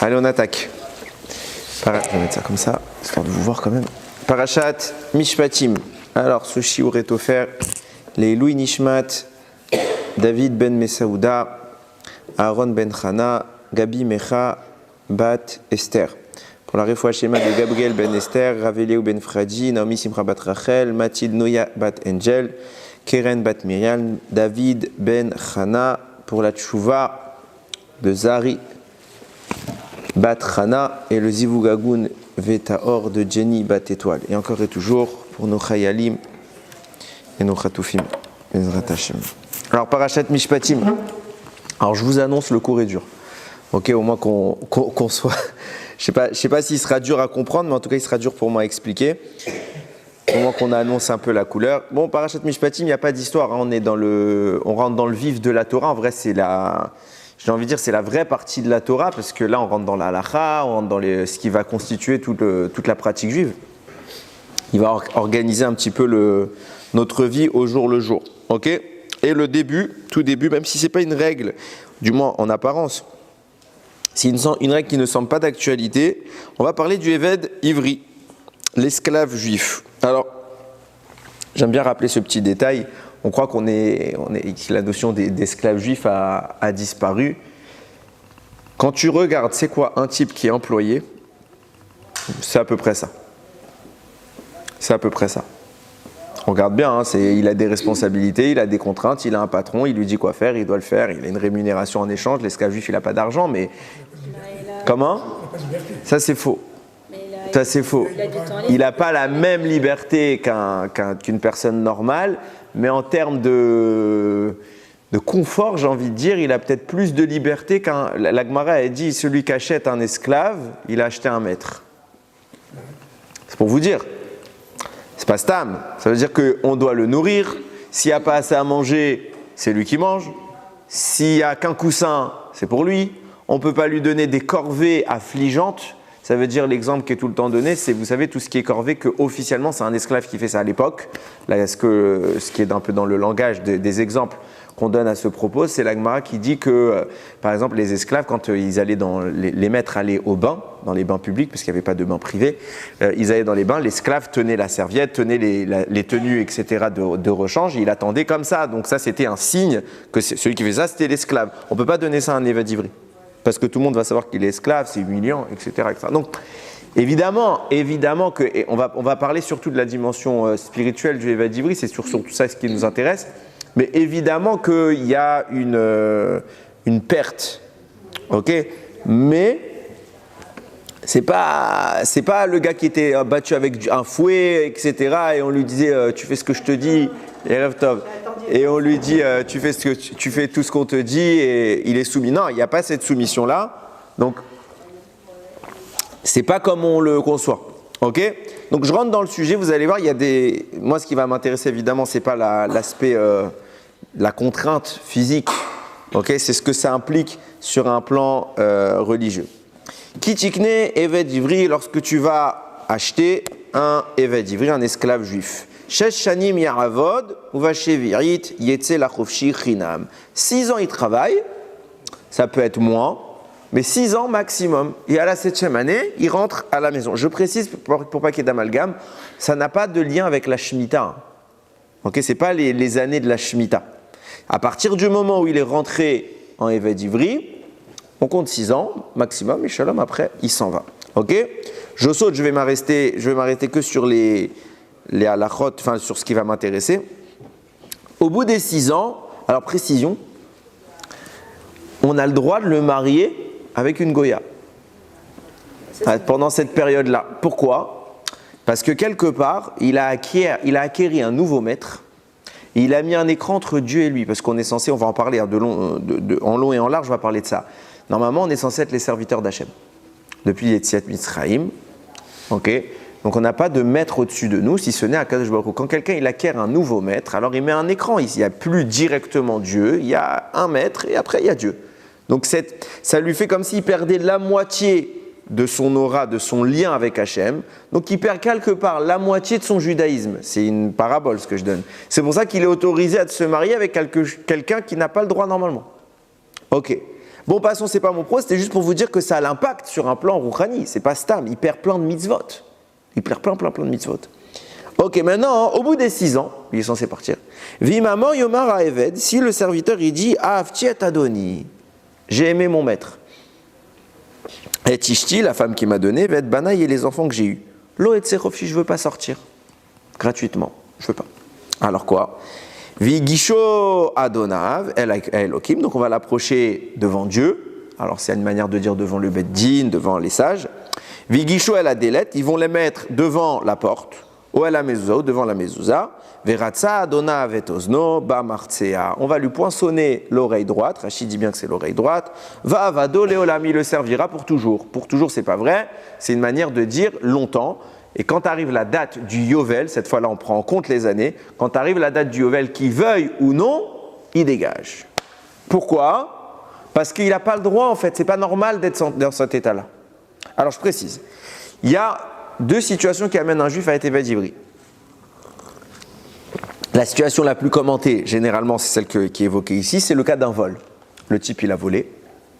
Allez, on attaque. Je vais mettre ça comme ça, histoire de vous voir quand même. Parashat Mishpatim. Alors, ce shiur est offert les Louis Nishmat, David ben Mesaouda, Aaron ben Chana, Gabi Mecha, Bat Esther. Pour la réfoua schéma de Gabriel ben Esther, Ravelieu ben Fradi, Naomi Simcha bat Rachel, Mathilde Noya bat Angel, Keren bat Myriam, David ben Chana. Pour la tchouva de Zari bat Chana et le Zivugagun Vetaor de Jenny bat Étoile. Et encore et toujours pour nos Chayalim et nos Chatoufim. Alors, Parashat Mishpatim. Alors, je vous annonce, le cours est dur. Ok, au moins qu'on soit. Je sais pas s'il sera dur à comprendre, mais en tout cas, il sera dur pour moi à expliquer. Au moins qu'on annonce un peu la couleur. Bon, Parashat Mishpatim, il n'y a pas d'histoire. Hein. On rentre dans le vif de la Torah. En vrai, c'est la vraie partie de la Torah, parce que là, on rentre dans la halacha, on rentre dans ce qui va constituer toute la pratique juive. Il va organiser un petit peu notre vie au jour le jour. Ok ? Et le tout début, même si ce n'est pas une règle, du moins en apparence, c'est une règle qui ne semble pas d'actualité, on va parler du Eved Ivri, l'esclave juif. Alors, j'aime bien rappeler ce petit détail. On croit que la notion d'esclave juif a disparu. Quand tu regardes, c'est quoi un type qui est employé ? C'est à peu près ça. C'est à peu près ça. On regarde bien, hein, il a des responsabilités, il a des contraintes, il a un patron, il lui dit quoi faire, il doit le faire, il a une rémunération en échange. L'esclave juif, il n'a pas d'argent, mais... Comment ? Ça, c'est faux. Ça, c'est faux. Il n'a pas la même liberté qu'une personne normale, mais en termes de confort, j'ai envie de dire, il a peut-être plus de liberté la Gemara a dit, celui qui achète un esclave, il a acheté un maître. C'est pour vous dire. C'est pas stam. Ça veut dire qu'on doit le nourrir. S'il n'y a pas assez à manger, c'est lui qui mange. S'il n'y a qu'un coussin, c'est pour lui. On ne peut pas lui donner des corvées affligeantes. Ça veut dire, l'exemple qui est tout le temps donné, c'est, vous savez, tout ce qui est corvée, qu'officiellement, c'est un esclave qui fait ça à l'époque. Là, ce qui est un peu dans le langage des exemples qu'on donne à ce propos, c'est la Gemara qui dit que, par exemple, les esclaves, quand ils allaient les maîtres allaient au bain, dans les bains publics, parce qu'il n'y avait pas de bains privés, ils allaient dans les bains, l'esclave tenait la serviette, tenait les tenues, etc. de rechange, et il attendait comme ça. Donc ça, c'était un signe que celui qui faisait ça, c'était l'esclave. On ne peut pas donner ça à un évêque d'Ivry, parce que tout le monde va savoir qu'il est esclave, c'est humiliant, etc. Donc, évidemment que, on va parler surtout de la dimension spirituelle du évêque d'Ivry, c'est surtout ça ce qui nous intéresse. Mais évidemment qu'il y a une perte, ok ? Mais c'est pas le gars qui était battu avec un fouet, etc. Et on lui disait tu fais ce que je te dis, et on lui dit tu fais tout ce qu'on te dit, et il est soumis. Non, il n'y a pas cette soumission là. Donc c'est pas comme on le conçoit. Ok ? Donc je rentre dans le sujet, vous allez voir, moi ce qui va m'intéresser évidemment, c'est pas l'aspect, la contrainte physique, ok ? C'est ce que ça implique sur un plan religieux. Kitikne Eved Ivri, lorsque tu vas acheter un Eved Ivri, un esclave juif. Shesh Shanim Yaravod, Uvachevirit, Yetze Lachofshi Chinam. 6 ans il travaille, ça peut être moins, mais 6 ans maximum. Et à la 7e année, il rentre à la maison. Je précise, pour pas qu'il y ait d'amalgame, ça n'a pas de lien avec la Shemitah. Ok, ce n'est pas les années de la Shemitah. À partir du moment où il est rentré en Eved Ivri, on compte 6 ans maximum, et Shalom, après, il s'en va. Ok ? Je saute, je vais m'arrêter que sur les halachot, enfin sur ce qui va m'intéresser. Au bout des 6 ans, alors précision, on a le droit de le marier avec une Goya pendant cette période-là. Pourquoi ? Parce que quelque part, il a acquéri un nouveau maître. Et il a mis un écran entre Dieu et lui, parce qu'on est censé, on va en parler en long et en large, on va parler de ça. Normalement, on est censé être les serviteurs d'Hachem depuis Yetziat Mitzrayim. Ok ? Donc on n'a pas de maître au-dessus de nous, si ce n'est Akadosh Baruch Hu. Quand quelqu'un il acquiert un nouveau maître, alors il met un écran. Il n'y a plus directement Dieu, il y a un maître et après il y a Dieu. Donc ça lui fait comme s'il perdait la moitié de son aura, de son lien avec Hachem. Donc il perd quelque part la moitié de son judaïsme. C'est une parabole ce que je donne. C'est pour ça qu'il est autorisé à se marier avec quelqu'un qui n'a pas le droit normalement. Ok. Bon, passons, c'est pas mon pro, c'était juste pour vous dire que ça a l'impact sur un plan rouhani. C'est pas stam, il perd plein de mitzvot. Il perd plein de mitzvot. Ok, maintenant, au bout des 6 ans, il est censé partir. Vimamor yomar ha'eved, si le serviteur il dit Ahavti et adoni, j'ai aimé mon maître. Et Tishti, la femme qui m'a donné, Ved Banaï et les enfants que j'ai eus. Lo et Tserofi, je veux pas sortir. Gratuitement, je veux pas. Alors quoi? Vigisho Adonav, Elohim, donc on va l'approcher devant Dieu. Alors c'est une manière de dire devant le Beddin, devant les sages. Vigisho El Adelet, ils vont les mettre devant la porte. Ou la mezouza, devant la mezouza, veratza adona vetozno ba martsea. On va lui poinçonner l'oreille droite. Rachid dit bien que c'est l'oreille droite. Va avado leolami, le servira pour toujours. Pour toujours, c'est pas vrai. C'est une manière de dire longtemps. Et quand arrive la date du Yovel, cette fois-là, on prend en compte les années. Quand arrive la date du Yovel, qu'il veuille ou non, il dégage. Pourquoi? Parce qu'il n'a pas le droit, en fait. C'est pas normal d'être dans cet état-là. Alors, je précise. Il y a 2 situations qui amènent un juif à être évêque d'Ivry. La situation la plus commentée, généralement, c'est celle qui est évoquée ici, c'est le cas d'un vol. Le type, il a volé,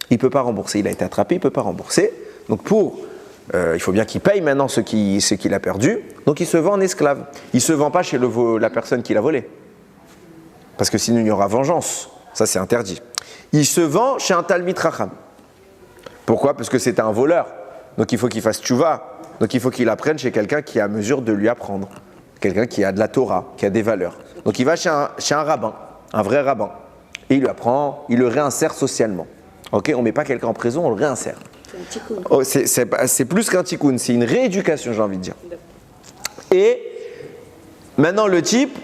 il ne peut pas rembourser, il a été attrapé, il ne peut pas rembourser. Donc il faut bien qu'il paye maintenant ce qu'il a perdu, donc il se vend en esclave. Il ne se vend pas chez la personne qui l'a volé, parce que sinon il y aura vengeance, ça c'est interdit. Il se vend chez un Talmid Racham. Pourquoi? Parce que c'est un voleur, donc il faut qu'il fasse tchouva. Donc il faut qu'il apprenne chez quelqu'un qui est à mesure de lui apprendre. Quelqu'un qui a de la Torah, qui a des valeurs. Donc il va chez un rabbin, un vrai rabbin. Et il lui apprend, il le réinsère socialement. Ok, on ne met pas quelqu'un en prison, on le réinsère. C'est plus qu'un tikkun, c'est une rééducation, j'ai envie de dire. Et maintenant le type,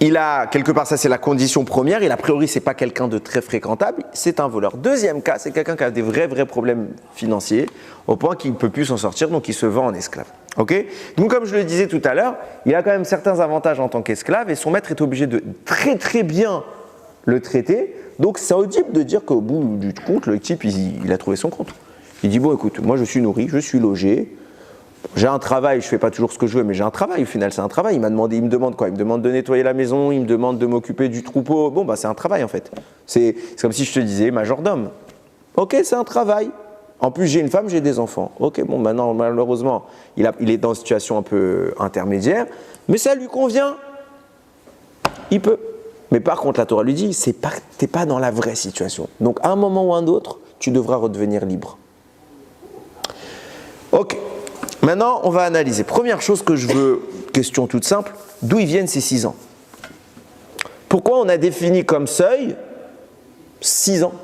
il a, quelque part, ça c'est la condition première, a priori c'est pas quelqu'un de très fréquentable, c'est un voleur. Deuxième cas, c'est quelqu'un qui a des vrais problèmes financiers, au point qu'il ne peut plus s'en sortir, donc il se vend en esclave. Ok? Donc comme je le disais tout à l'heure, il a quand même certains avantages en tant qu'esclave, et son maître est obligé de très bien le traiter, donc c'est audible de dire qu'au bout du compte, le type il a trouvé son compte. Il dit bon écoute, moi je suis nourri, je suis logé, j'ai un travail, je fais pas toujours ce que je veux, mais j'ai un travail, au final c'est un travail. Il me demande quoi? Il me demande de nettoyer la maison, il me demande de m'occuper du troupeau. Bon, c'est un travail en fait. C'est comme si je te disais majordome. Ok, c'est un travail. En plus, j'ai une femme, j'ai des enfants. Ok, bon, maintenant, malheureusement, il est dans une situation un peu intermédiaire, mais ça lui convient. Il peut. Mais par contre, la Torah lui dit, t'es pas dans la vraie situation. Donc, à un moment ou à un autre, tu devras redevenir libre. Ok. Maintenant, on va analyser. Première chose que je veux, question toute simple, d'où ils viennent ces 6 ans? Pourquoi on a défini comme seuil 6 ans,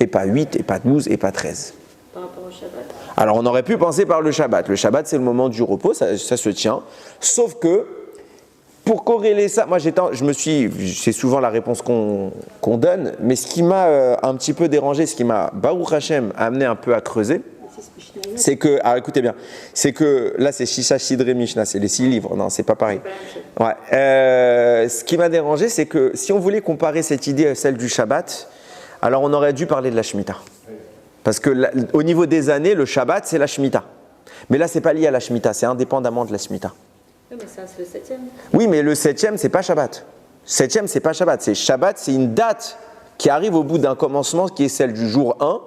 et pas 8, et pas 12, et pas 13? Par rapport au Shabbat. Alors, on aurait pu penser par le Shabbat. Le Shabbat, c'est le moment du repos, ça se tient. Sauf que, pour corréler ça, moi, c'est souvent la réponse qu'on donne, mais ce qui m'a un petit peu dérangé, ce qui m'a, Baruch Hashem, amené un peu à creuser, c'est que, alors écoutez bien, c'est que là c'est Shisha Sidre Mishnah, c'est les 6 livres, non c'est pas pareil. Ouais. Ce qui m'a dérangé, c'est que si on voulait comparer cette idée à celle du Shabbat, alors on aurait dû parler de la Shemitah. Parce que au niveau des années, le Shabbat c'est la Shemitah. Mais là c'est pas lié à la Shemitah, c'est indépendamment de la Shemitah. Oui, mais ça c'est le 7e. Oui, mais le 7e c'est pas Shabbat. 7e c'est pas Shabbat, c'est Shabbat, c'est une date qui arrive au bout d'un commencement qui est celle du jour 1.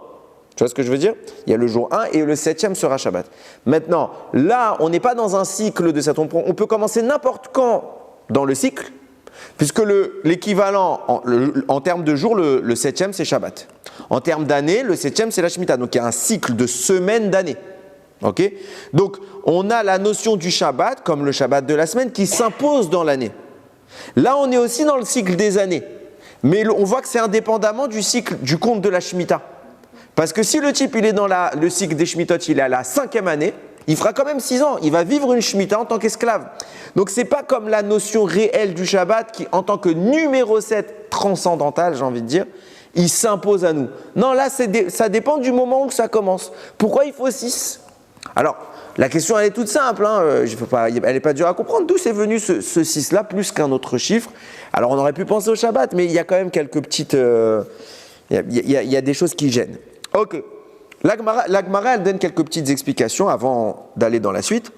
Tu vois ce que je veux dire? Il y a le jour 1 et le 7e sera Shabbat. Maintenant, là, on n'est pas dans un cycle de cette... On peut commencer n'importe quand dans le cycle, puisque l'équivalent en termes de jours, le 7e, c'est Shabbat. En termes d'année, le 7e, c'est la Shemitah. Donc, il y a un cycle de semaines d'année. Ok? Donc, on a la notion du Shabbat, comme le Shabbat de la semaine, qui s'impose dans l'année. Là, on est aussi dans le cycle des années. Mais on voit que c'est indépendamment du cycle, du compte de la Shemitah. Parce que si le type il est dans le cycle des Shemitot, il est à la 5e année, il fera quand même 6 ans. Il va vivre une Shemitah en tant qu'esclave. Donc c'est pas comme la notion réelle du Shabbat qui, en tant que numéro 7 transcendantal, j'ai envie de dire, il s'impose à nous. Non, là ça dépend du moment où ça commence. Pourquoi il faut 6? Alors, la question elle est toute simple, hein. Elle n'est pas dure à comprendre. D'où c'est venu ce 6-là plus qu'un autre chiffre? Alors on aurait pu penser au Shabbat, mais il y a quand même quelques petites... Il y a des choses qui gênent. Ok. L'Agmara, elle donne quelques petites explications avant d'aller dans la suite.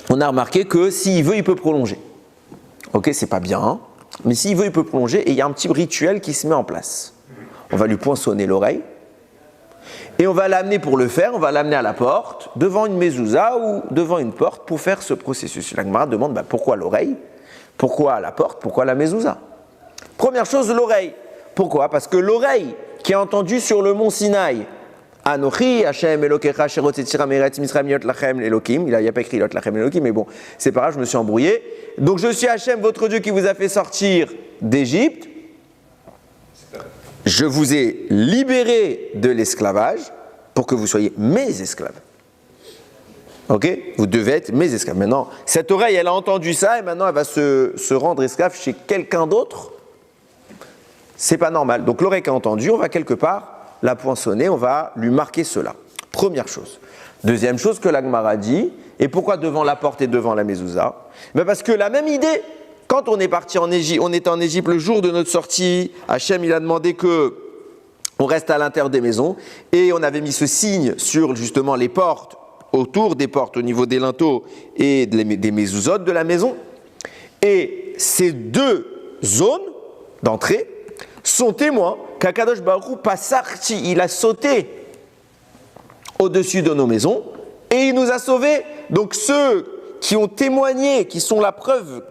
On a remarqué que s'il veut, il peut prolonger. Ok, c'est pas bien. Mais s'il veut, il peut plonger et il y a un petit rituel qui se met en place. On va lui poinçonner l'oreille et on va l'amener pour le faire, on va l'amener à la porte, devant une mezouza ou devant une porte pour faire ce processus. La Gemara demande pourquoi l'oreille, pourquoi la porte, pourquoi la mezouza. Première chose, l'oreille. Pourquoi? Parce que l'oreille qui est entendue sur le mont Sinaï, Anochi, Hashem, Elokecha, Sherotetira, Meret, Misraim, Yot Lachem, Elokim. Il n'y a pas écrit Yot Lachem, Elokim, mais bon, c'est pas grave, je me suis embrouillé. Donc je suis Hashem, votre Dieu qui vous a fait sortir d'Égypte. Je vous ai libéré de l'esclavage pour que vous soyez mes esclaves. Ok? Vous devez être mes esclaves. Maintenant, cette oreille, elle a entendu ça et maintenant elle va se rendre esclave chez quelqu'un d'autre. C'est pas normal. Donc l'oreille qui a entendu, on va quelque part la poinçonner, on va lui marquer cela. Première chose. Deuxième chose que la Gemara dit, et pourquoi devant la porte et devant la mezouza? Parce que la même idée, quand on est parti en Égypte, on était en Égypte le jour de notre sortie, Hachem il a demandé que on reste à l'intérieur des maisons, et on avait mis ce signe sur justement les portes, autour des portes, au niveau des linteaux et des mezouzotes de la maison. Et ces deux zones d'entrée sont témoins qu'Akadosh Baruch Hu Passarti, il a sauté au-dessus de nos maisons et il nous a sauvés. Donc ceux qui ont témoigné, qui sont la preuve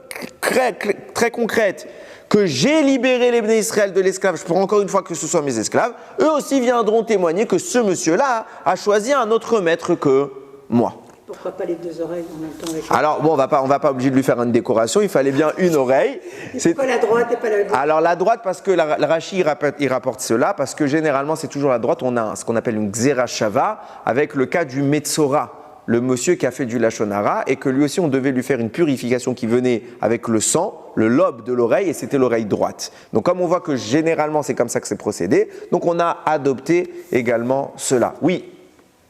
très concrète que j'ai libéré les Bnei Israël de l'esclavage pour encore une fois que ce soit mes esclaves, eux aussi viendront témoigner que ce monsieur-là a choisi un autre maître que moi. Pourquoi pas les deux oreilles en même temps avec Alors bon, on va pas obliger de lui faire une décoration, il fallait bien une oreille. Pourquoi la droite et pas la gauche? Alors la droite, parce que le Rashi il rapporte cela, parce que généralement c'est toujours la droite, on a ce qu'on appelle une Xera Shava, avec le cas du Metzora, le monsieur qui a fait du Lachon Hara, et que lui aussi on devait lui faire une purification qui venait avec le sang, le lobe de l'oreille, et c'était l'oreille droite. Donc comme on voit que généralement c'est comme ça que c'est procédé, donc on a adopté également cela. Oui.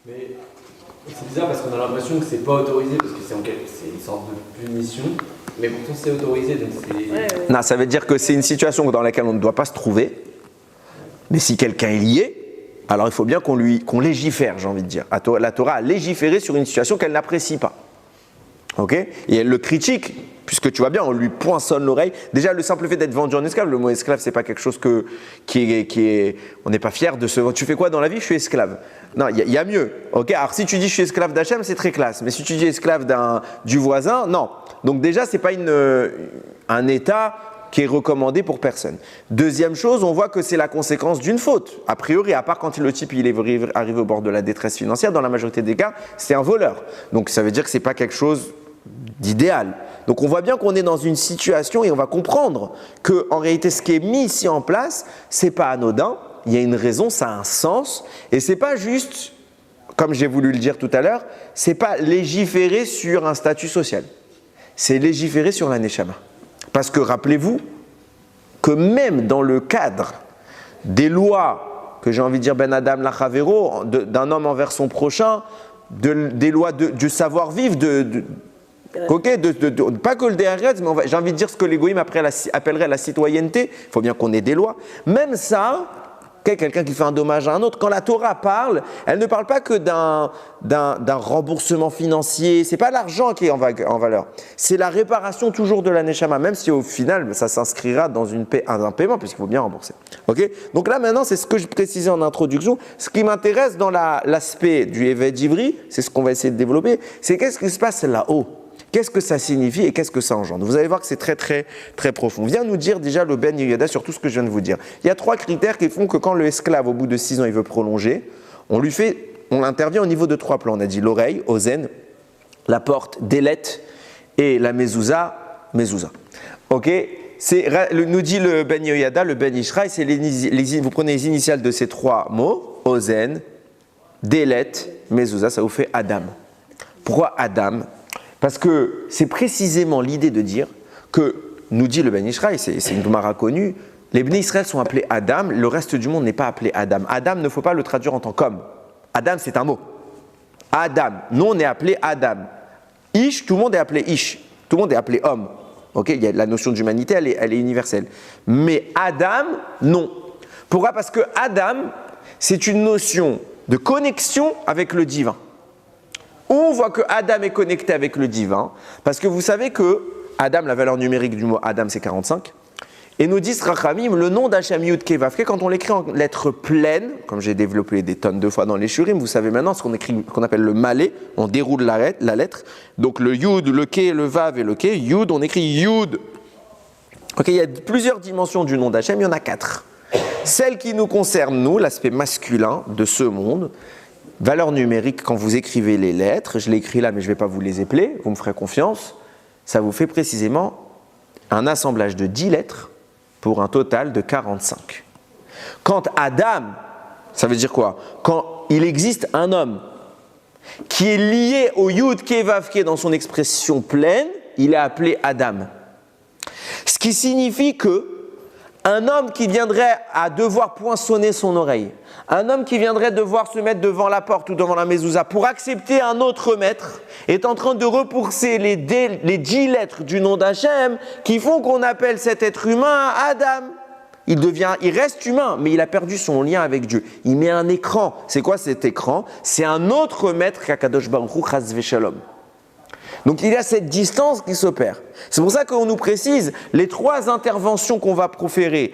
Mais c'est bizarre parce qu'on a l'impression que c'est pas autorisé, parce que c'est une sorte de punition, mais pourtant c'est autorisé, donc c'est... Ouais. Non, ça veut dire que c'est une situation dans laquelle on ne doit pas se trouver, mais si quelqu'un y est, alors il faut bien qu'on légifère, j'ai envie de dire. La Torah a légiféré sur une situation qu'elle n'apprécie pas. Ok? Et elle le critique, puisque tu vois bien, on lui poinçonne l'oreille. Déjà, le simple fait d'être vendu en esclave, le mot esclave, c'est pas quelque chose qui est on n'est pas fier de se. Tu fais quoi dans la vie? Je suis esclave. Non, il y a mieux. Ok? Alors si tu dis je suis esclave d'Hachem, c'est très classe. Mais si tu dis esclave du voisin, non. Donc déjà, c'est pas un état qui est recommandé pour personne. Deuxième chose, on voit que c'est la conséquence d'une faute. A priori, à part quand le type il est arrivé au bord de la détresse financière, dans la majorité des cas, c'est un voleur. Donc ça veut dire que c'est pas quelque chose d'idéal. Donc on voit bien qu'on est dans une situation et on va comprendre que en réalité ce qui est mis ici en place, c'est pas anodin, il y a une raison, ça a un sens et c'est pas juste, comme j'ai voulu le dire tout à l'heure, c'est pas légiférer sur un statut social. C'est légiférer sur la neshama. Parce que rappelez-vous que même dans le cadre des lois que j'ai envie de dire Ben Adam Lachavero, d'un homme envers son prochain, des lois du savoir-vivre, pas que le DRS, mais j'ai envie de dire ce que les goïms appelleraient la citoyenneté. Il faut bien qu'on ait des lois. Même ça, quelqu'un qui fait un dommage à un autre, quand la Torah parle, elle ne parle pas que d'un remboursement financier. C'est pas l'argent qui est en valeur. C'est la réparation toujours de la neshama, même si au final, ça s'inscrira dans un paiement, puisqu'il faut bien rembourser. Okay? Donc là, maintenant, c'est ce que je précisais en introduction. Ce qui m'intéresse dans l'aspect du Eved Ivri, c'est ce qu'on va essayer de développer, c'est qu'est-ce qui se passe là-haut. Qu'est-ce que ça signifie et qu'est-ce que ça engendre? Vous allez voir que c'est très très très profond. Viens nous dire déjà le Ben Yehuda sur tout ce que je viens de vous dire. Il y a 3 critères qui font que quand le esclave au bout de 6 ans il veut prolonger, on intervient au niveau de 3 plans. On a dit l'oreille, Ozen, la porte, Délet et la mezouza. Ok? Nous dit le Ben Yehuda, le Ben Ishraï, c'est vous prenez les initiales de ces 3 mots, Ozen, Délet, mezouza, ça vous fait Adam. Pourquoi Adam? Parce que c'est précisément l'idée de dire que, nous dit le Ben Ishraï, c'est une Gemara connue, les Bnei Israël sont appelés Adam, le reste du monde n'est pas appelé Adam. Adam, ne faut pas le traduire en tant qu'homme. Adam, c'est un mot. Adam, nous on est appelé Adam. Ish, tout le monde est appelé Ish. Tout le monde est appelé homme. Okay, il y a la notion d'humanité, elle est universelle. Mais Adam, non. Pourquoi? Parce que Adam, c'est une notion de connexion avec le divin. On voit que Adam est connecté avec le divin, parce que vous savez que Adam, la valeur numérique du mot Adam, c'est 45. Et nous disent Rachamim, le nom d'Hachem Yud Kei Vav Kei, quand on l'écrit en lettres pleines, comme j'ai développé des tonnes de fois dans les shurim, vous savez maintenant ce qu'on appelle le malé, on déroule la lettre. Donc le Yud, le Kei, le Vav et le Kei, Yud, on écrit Yud. Ok, il y a plusieurs dimensions du nom d'Hachem, il y en a 4. Celle qui nous concerne, nous, l'aspect masculin de ce monde, valeur numérique, quand vous écrivez les lettres, je l'ai écrit là mais je ne vais pas vous les épeler, vous me ferez confiance, ça vous fait précisément un assemblage de 10 lettres pour un total de 45. Quand Adam, ça veut dire quoi? Quand il existe un homme qui est lié au Yud Kei Vav Kei dans son expression pleine, il est appelé Adam. Ce qui signifie que un homme qui viendrait à devoir poinçonner son oreille, un homme qui viendrait devoir se mettre devant la porte ou devant la mezouza pour accepter un autre maître, est en train de repousser les 10 lettres du nom d'Hachem qui font qu'on appelle cet être humain Adam. Il reste humain, mais il a perdu son lien avec Dieu. Il met un écran. C'est quoi cet écran? C'est un autre maître qu'Akadosh Baruch Hu Chas Veshalom. Donc il y a cette distance qui s'opère. C'est pour ça qu'on nous précise les 3 interventions qu'on va proférer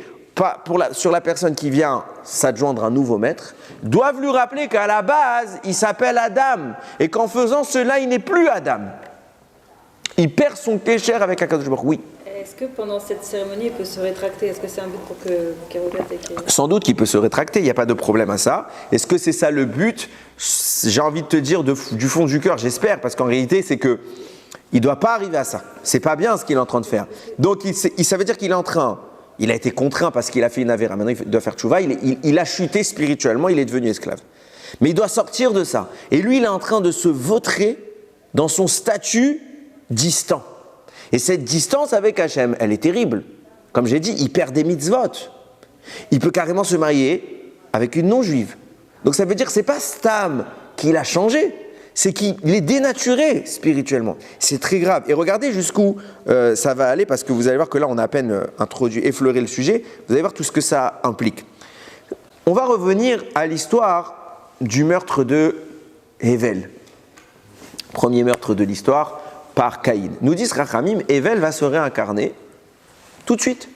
sur la personne qui vient s'adjoindre un nouveau maître, doivent lui rappeler qu'à la base, il s'appelle Adam, et qu'en faisant cela, il n'est plus Adam. Il perd son kécher avec Akadosh Baruch Hu. Oui. Est-ce que pendant cette cérémonie, il peut se rétracter? Est-ce que c'est un but pour qu'il regrette et qu'il... Sans doute qu'il peut se rétracter, il n'y a pas de problème à ça. Est-ce que c'est ça le but? J'ai envie de te dire du fond du cœur, j'espère, parce qu'en réalité, c'est que il ne doit pas arriver à ça. C'est pas bien ce qu'il est en train de faire. Donc, ça veut dire qu'il est en train... Il a été contraint parce qu'il a fait une avéra. Maintenant, il doit faire tchouva. Il a chuté spirituellement, il est devenu esclave. Mais il doit sortir de ça. Et lui, il est en train de se vautrer dans son statut distant. Et cette distance avec Hachem, elle est terrible. Comme j'ai dit, il perd des mitzvot. Il peut carrément se marier avec une non-juive. Donc ça veut dire que ce n'est pas Stam qu'il a changé. C'est qu'il est dénaturé spirituellement. C'est très grave. Et regardez jusqu'où ça va aller, parce que vous allez voir que là, on a à peine effleuré le sujet. Vous allez voir tout ce que ça implique. On va revenir à l'histoire du meurtre de Hevel. Premier meurtre de l'histoire par Caïn. Nous disent Rachamim, Hevel va se réincarner tout de suite.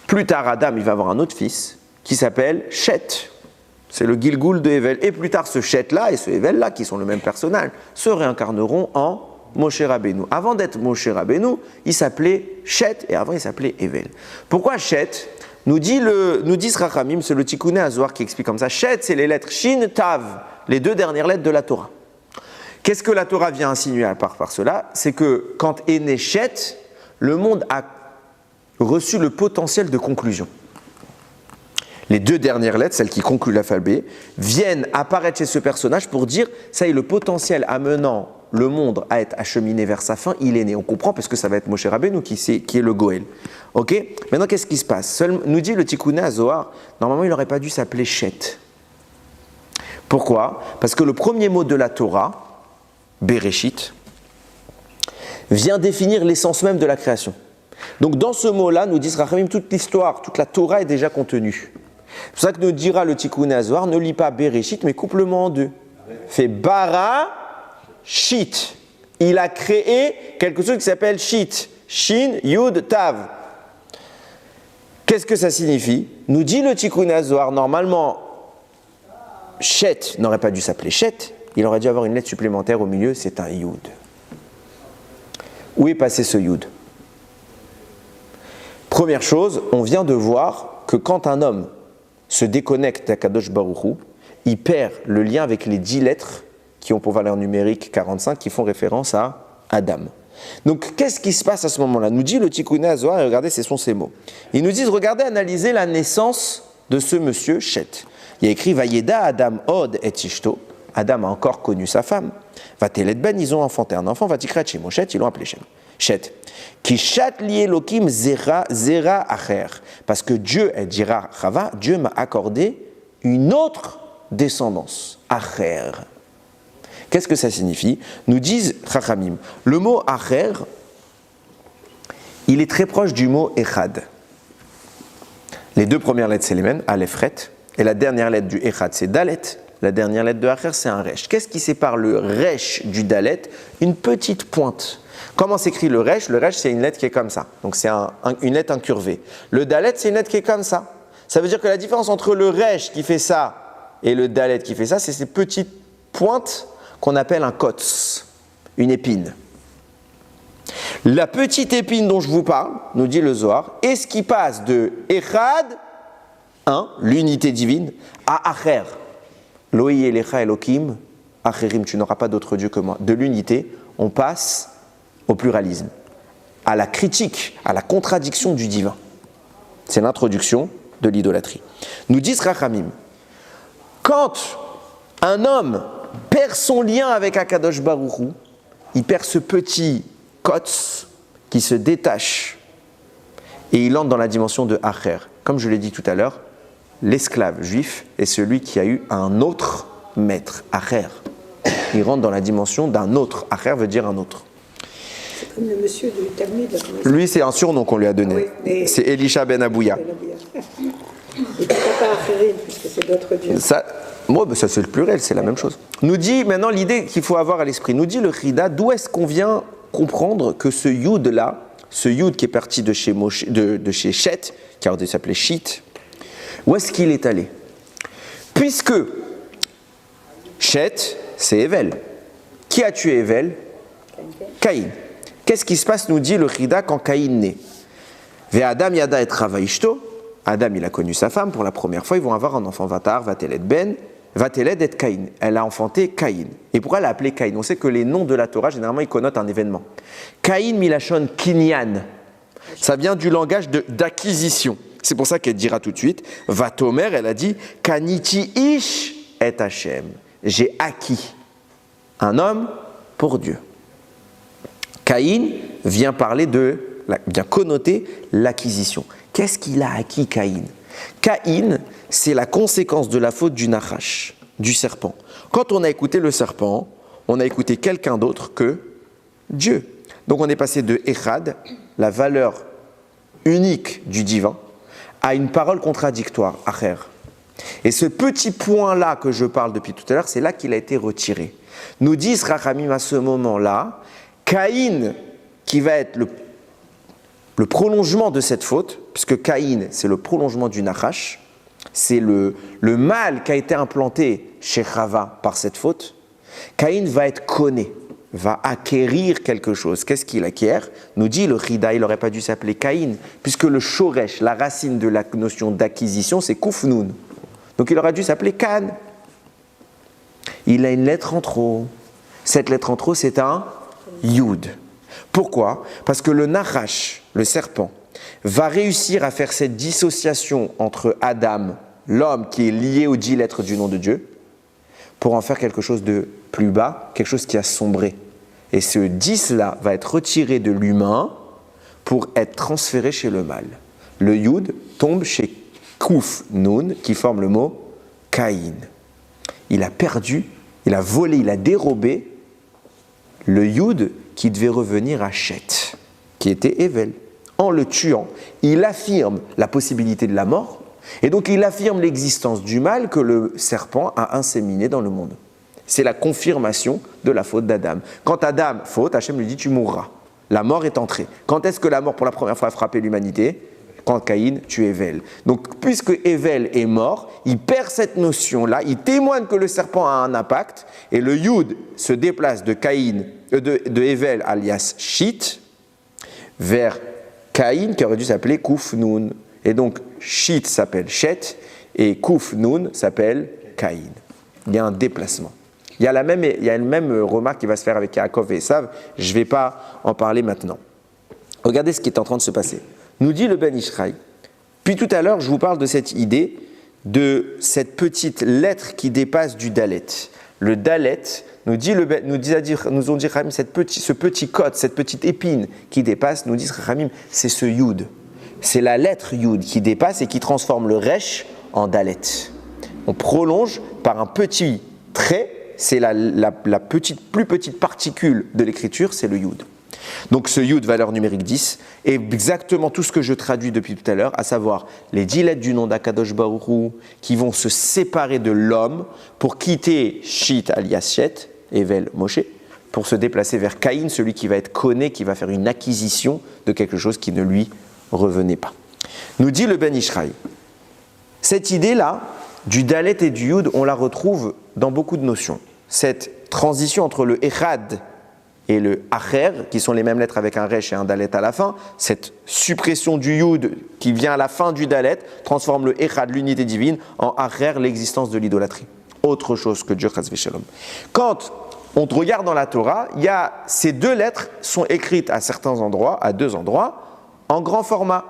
Plus tard, Adam, il va avoir un autre fils qui s'appelle Shet. C'est le Gilgoul de Hevel. Et plus tard, ce Shet-là et ce Hevel-là, qui sont le même personnage, se réincarneront en Moshe Rabbeinu. Avant d'être Moshe Rabbeinu, il s'appelait Shet et avant, il s'appelait Hevel. Pourquoi Shet? Nous disent Rachamim, c'est le Tikkuné Azohar qui explique comme ça. Shet, c'est les lettres Shin, Tav, les 2 dernières lettres de la Torah. Qu'est-ce que la Torah vient insinuer par cela? C'est que quand est né Shet, le monde a reçu le potentiel de conclusion. Les 2 dernières lettres, celles qui concluent l'alphabet, viennent apparaître chez ce personnage pour dire ça y est, le potentiel amenant le monde à être acheminé vers sa fin, il est né. On comprend parce que ça va être Moshe Rabbeinu qui est le Goël. Ok? Maintenant, qu'est-ce qui se passe? Nous dit le Tikkuné Azohar, normalement, il n'aurait pas dû s'appeler Shet. Pourquoi? Parce que le premier mot de la Torah, Bereshit, vient définir l'essence même de la création. Donc dans ce mot-là, nous disent Rachamim, toute l'histoire, toute la Torah est déjà contenue. C'est pour ça que nous dira le Tikkuné Azohar, ne lis pas Bereshit, mais coupe le mot en 2. Fait bara, shit. Il a créé quelque chose qui s'appelle shit. Shin, yud, tav. Qu'est-ce que ça signifie? Nous dit le Tikkuné Azohar, normalement, Shet n'aurait pas dû s'appeler Shet, il aurait dû avoir une lettre supplémentaire au milieu, c'est un yud. Où est passé ce yud? Première chose, on vient de voir que quand un homme se déconnecte d'Akadosh Baruch Hu, il perd le lien avec les 10 lettres qui ont pour valeur numérique 45, qui font référence à Adam. Donc, qu'est-ce qui se passe à ce moment-là? Nous dit le Tikkuné Azohar, et regardez, ce sont ces mots. Ils nous disent, regardez, analysez la naissance de ce monsieur Shet. Il y a écrit, Vayeda Adam od et ishto. Adam a encore connu sa femme. Vatelet ben, ils ont enfanté un enfant. Vatikrat Shemo Shet, ils l'ont appelé Shet. Ki shat li Elokim zera acher. Parce que Dieu, elle dira Chava, Dieu m'a accordé une autre descendance. Acher. Qu'est-ce que ça signifie? Nous disent Chachamim. Le mot acher, il est très proche du mot echad. Les 2 premières lettres, c'est les mêmes, aleph ret, et la dernière lettre du echad, c'est dalet, La dernière lettre de Acher, c'est un resh. Qu'est-ce qui sépare le resh du dalet? Une petite pointe. Comment s'écrit le resh? Le resh, c'est une lettre qui est comme ça. Donc c'est une lettre incurvée. Le dalet, c'est une lettre qui est comme ça. Ça veut dire que la différence entre le resh qui fait ça et le dalet qui fait ça, c'est ces petites pointes qu'on appelle un kotz, une épine. La petite épine dont je vous parle, nous dit le Zohar, est ce qui passe de Echad, 1, l'unité divine, à Acher. Loï Elecha Elokim, Acherim, tu n'auras pas d'autre Dieu que moi. De l'unité, on passe au pluralisme, à la critique, à la contradiction du divin. C'est l'introduction de l'idolâtrie. Nous disent Rachamim, quand un homme perd son lien avec Akadosh Baruch Hu, il perd ce petit kotz qui se détache et il entre dans la dimension de Acher. Comme je l'ai dit tout à l'heure, l'esclave juif est celui qui a eu un autre maître, Acher. Il rentre dans la dimension d'un autre. Acher veut dire un autre. C'est comme le monsieur du Talmud. Lui, c'est un surnom qu'on lui a donné. Ah oui, mais... C'est Elisha ben Abouya. Il ne peut pas Acherim, puisque c'est d'autres dieux. Ça, ça c'est le pluriel, c'est la même chose. Nous dit maintenant l'idée qu'il faut avoir à l'esprit. Nous dit le Chida, d'où est-ce qu'on vient comprendre que ce Yud là, ce Yud qui est parti de chez chez Shet, qui a s'appelait Shit, où est-ce qu'il est allé? Puisque Shet, c'est Evel. Qui a tué Evel? Caïn. Qu'est-ce qui se passe, nous dit le Chida, quand Caïn naît? Ve Adam yada et Chava ishto. Adam, il a connu sa femme pour la première fois, ils vont avoir un enfant, Vatar, Vateled Ben, Vateled et Caïn. Elle a enfanté Caïn. Et pourquoi elle l'a appelé Caïn? On sait que les noms de la Torah, généralement, ils connotent un événement. Caïn milachon kinyan. Ça vient du langage d'acquisition. C'est pour ça qu'elle dira tout de suite, Vatomer, elle a dit, Kaniti ish et Hashem. J'ai acquis un homme pour Dieu. Caïn vient connoter l'acquisition. Qu'est-ce qu'il a acquis, Caïn? Caïn, c'est la conséquence de la faute du Nachash, du serpent. Quand on a écouté le serpent, on a écouté quelqu'un d'autre que Dieu. Donc on est passé de Echad, la valeur unique du divin, à une parole contradictoire, Acher. Et ce petit point-là que je parle depuis tout à l'heure, c'est là qu'il a été retiré. Nous disent Rachamim à ce moment-là, Caïn, qui va être le prolongement de cette faute, puisque Caïn, c'est le prolongement du Nachash, c'est le mal qui a été implanté chez Chava par cette faute. Caïn va être conné, va acquérir quelque chose. Qu'est-ce qu'il acquiert? Nous dit le Chida, il n'aurait pas dû s'appeler Caïn, puisque le shoresh, la racine de la notion d'acquisition, c'est Kufnoun. Donc il aurait dû s'appeler Can. Il a une lettre en trop. Cette lettre en trop, c'est un Yud. Pourquoi? Parce que le Nachash, le serpent, va réussir à faire cette dissociation entre Adam, l'homme qui est lié aux 10 lettres du nom de Dieu, pour en faire quelque chose de plus bas, quelque chose qui a sombré. Et ce 10-là va être retiré de l'humain pour être transféré chez le mal. Le Yud tombe chez Kuf Nun, qui forme le mot Caïn. Il a perdu, il a volé, il a dérobé le Yud qui devait revenir à Shet, qui était Evel. En le tuant, il affirme la possibilité de la mort, et donc il affirme l'existence du mal que le serpent a inséminé dans le monde. C'est la confirmation de la faute d'Adam. Quand Adam faute, Hachem lui dit « tu mourras ». La mort est entrée. Quand est-ce que la mort pour la première fois a frappé l'humanité? Quand Caïn tue Evel. Donc puisque Evel est mort, il perd cette notion-là, il témoigne que le serpent a un impact, et le Yud se déplace de Caïn, de Evel alias Shit, vers Caïn qui aurait dû s'appeler Kuf Nun. Et donc Shit s'appelle Shet et Kuf Nun s'appelle Caïn. Il y a un déplacement. Il y a une même remarque qui va se faire avec Yaakov et Esav. Je ne vais pas en parler maintenant. Regardez ce qui est en train de se passer. Nous dit le Ben Ishraï. Puis tout à l'heure, je vous parle de cette idée, de cette petite lettre qui dépasse du Dalet. Le Dalet, nous ont dit Rachamim, ce petit code, cette petite épine qui dépasse, nous dit Rachamim, c'est ce Yud. C'est la lettre Yud qui dépasse et qui transforme le Resh en Dalet. On prolonge par un petit trait, c'est la plus petite particule de l'écriture, c'est le Yud. Donc ce Yud, valeur numérique 10, est exactement tout ce que je traduis depuis tout à l'heure, à savoir les 10 lettres du nom d'Akadosh Baruch Hu qui vont se séparer de l'homme pour quitter Shit alias Shet, Evel, Moshe, pour se déplacer vers Caïn, celui qui va être conné, qui va faire une acquisition de quelque chose qui ne lui revenait pas. Nous dit le Ben Ishraï, cette idée-là, du Dalet et du Yud, on la retrouve dans beaucoup de notions. Cette transition entre le Echad et le Acher, qui sont les mêmes lettres avec un Resh et un Dalet à la fin, cette suppression du Yud qui vient à la fin du Dalet, transforme le Echad, l'unité divine, en Acher, l'existence de l'idolâtrie. Autre chose que Dieu Chas V'Shalom. Quand on regarde dans la Torah, ces deux lettres sont écrites à certains endroits, à deux endroits, en grand format.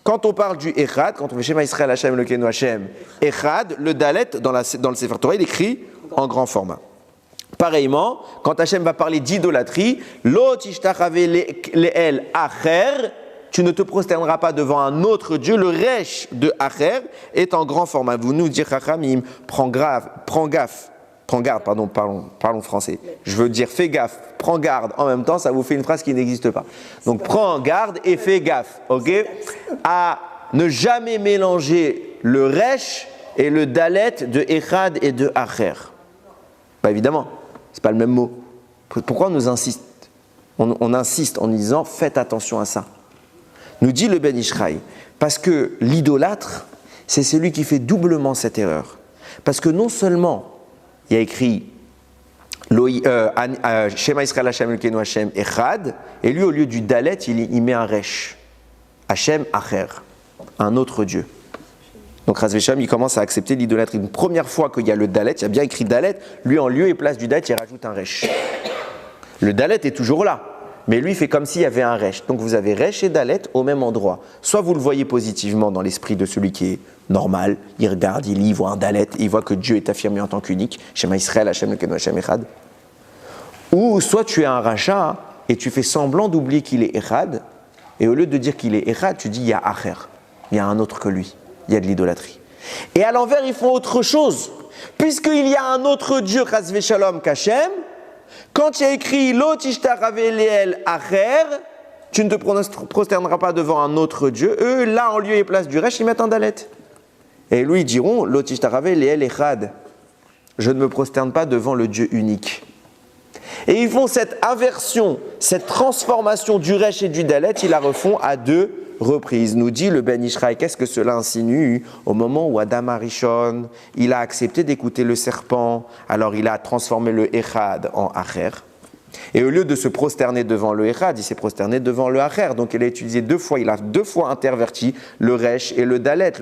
Quand on parle du Echad, quand on fait Shema Israël Hashem Elokeinu Hashem, Echad, le Dalet, dans le Sefer Torah, il écrit en grand format. Pareillement, quand Hashem va parler d'idolâtrie, Lo tishtachave le'el acher, tu ne te prosterneras pas devant un autre Dieu, le Resh de acher est en grand format. Vous nous dites, Chachamim, prends garde, parlons français. Je veux dire, fais gaffe, prends garde. En même temps, ça vous fait une phrase qui n'existe pas. Donc, prends garde et fais gaffe, ok? À ne jamais mélanger le Resh et le Dalet de Echad et de Acher. Pas évidemment, c'est pas le même mot. Pourquoi on nous insiste? On insiste en disant, faites attention à ça. Nous dit le Ben Ishraï, parce que l'idolâtre, c'est celui qui fait doublement cette erreur. Parce que non seulement il y a écrit Shema Israël Hashem Elokeinu Hashem Echad, et lui au lieu du Dalet, il met un Resh. Hashem Acher, un autre Dieu. Donc Chas V'Shalom, il commence à accepter l'idolâtrie. Une première fois qu'il y a le Dalet, il y a bien écrit Dalet, lui en lieu et place du Dalet, il rajoute un Resh. Le Dalet est toujours là, mais lui fait comme s'il y avait un Resh. Donc vous avez Resh et Dalet au même endroit. Soit vous le voyez positivement dans l'esprit de celui qui est normal, il regarde, il lit, il voit un Dalet, et il voit que Dieu est affirmé en tant qu'unique, Shema Israël, Hashem Elokeinu Hashem Echad. Ou soit tu es un rachat et tu fais semblant d'oublier qu'il est Echad, et au lieu de dire qu'il est Echad, tu dis il y a Acher, il y a un autre que lui, il y a de l'idolâtrie. Et à l'envers, ils font autre chose, puisqu'il y a un autre Dieu, Chas V'Shalom, qu'Hachem, quand il y a écrit Lo tishtachave le'el acher, tu ne te prosterneras pas devant un autre Dieu. Eux, là, en lieu et place du Resh, ils mettent un Dalet. Et lui, ils diront Lo tishtachave le'el echad. Je ne me prosterne pas devant le Dieu unique. Et ils font cette inversion, cette transformation du Resh et du Dalet, ils la refont à deux reprises. Nous dit le Ben Ishraï, qu'est-ce que cela insinue? Au moment où Adam Arishon, il a accepté d'écouter le serpent, alors il a transformé le Echad en Acher. Et au lieu de se prosterner devant le Echad, il s'est prosterné devant le Acher. Donc il a utilisé deux fois, il a deux fois interverti le Resh et le Dalet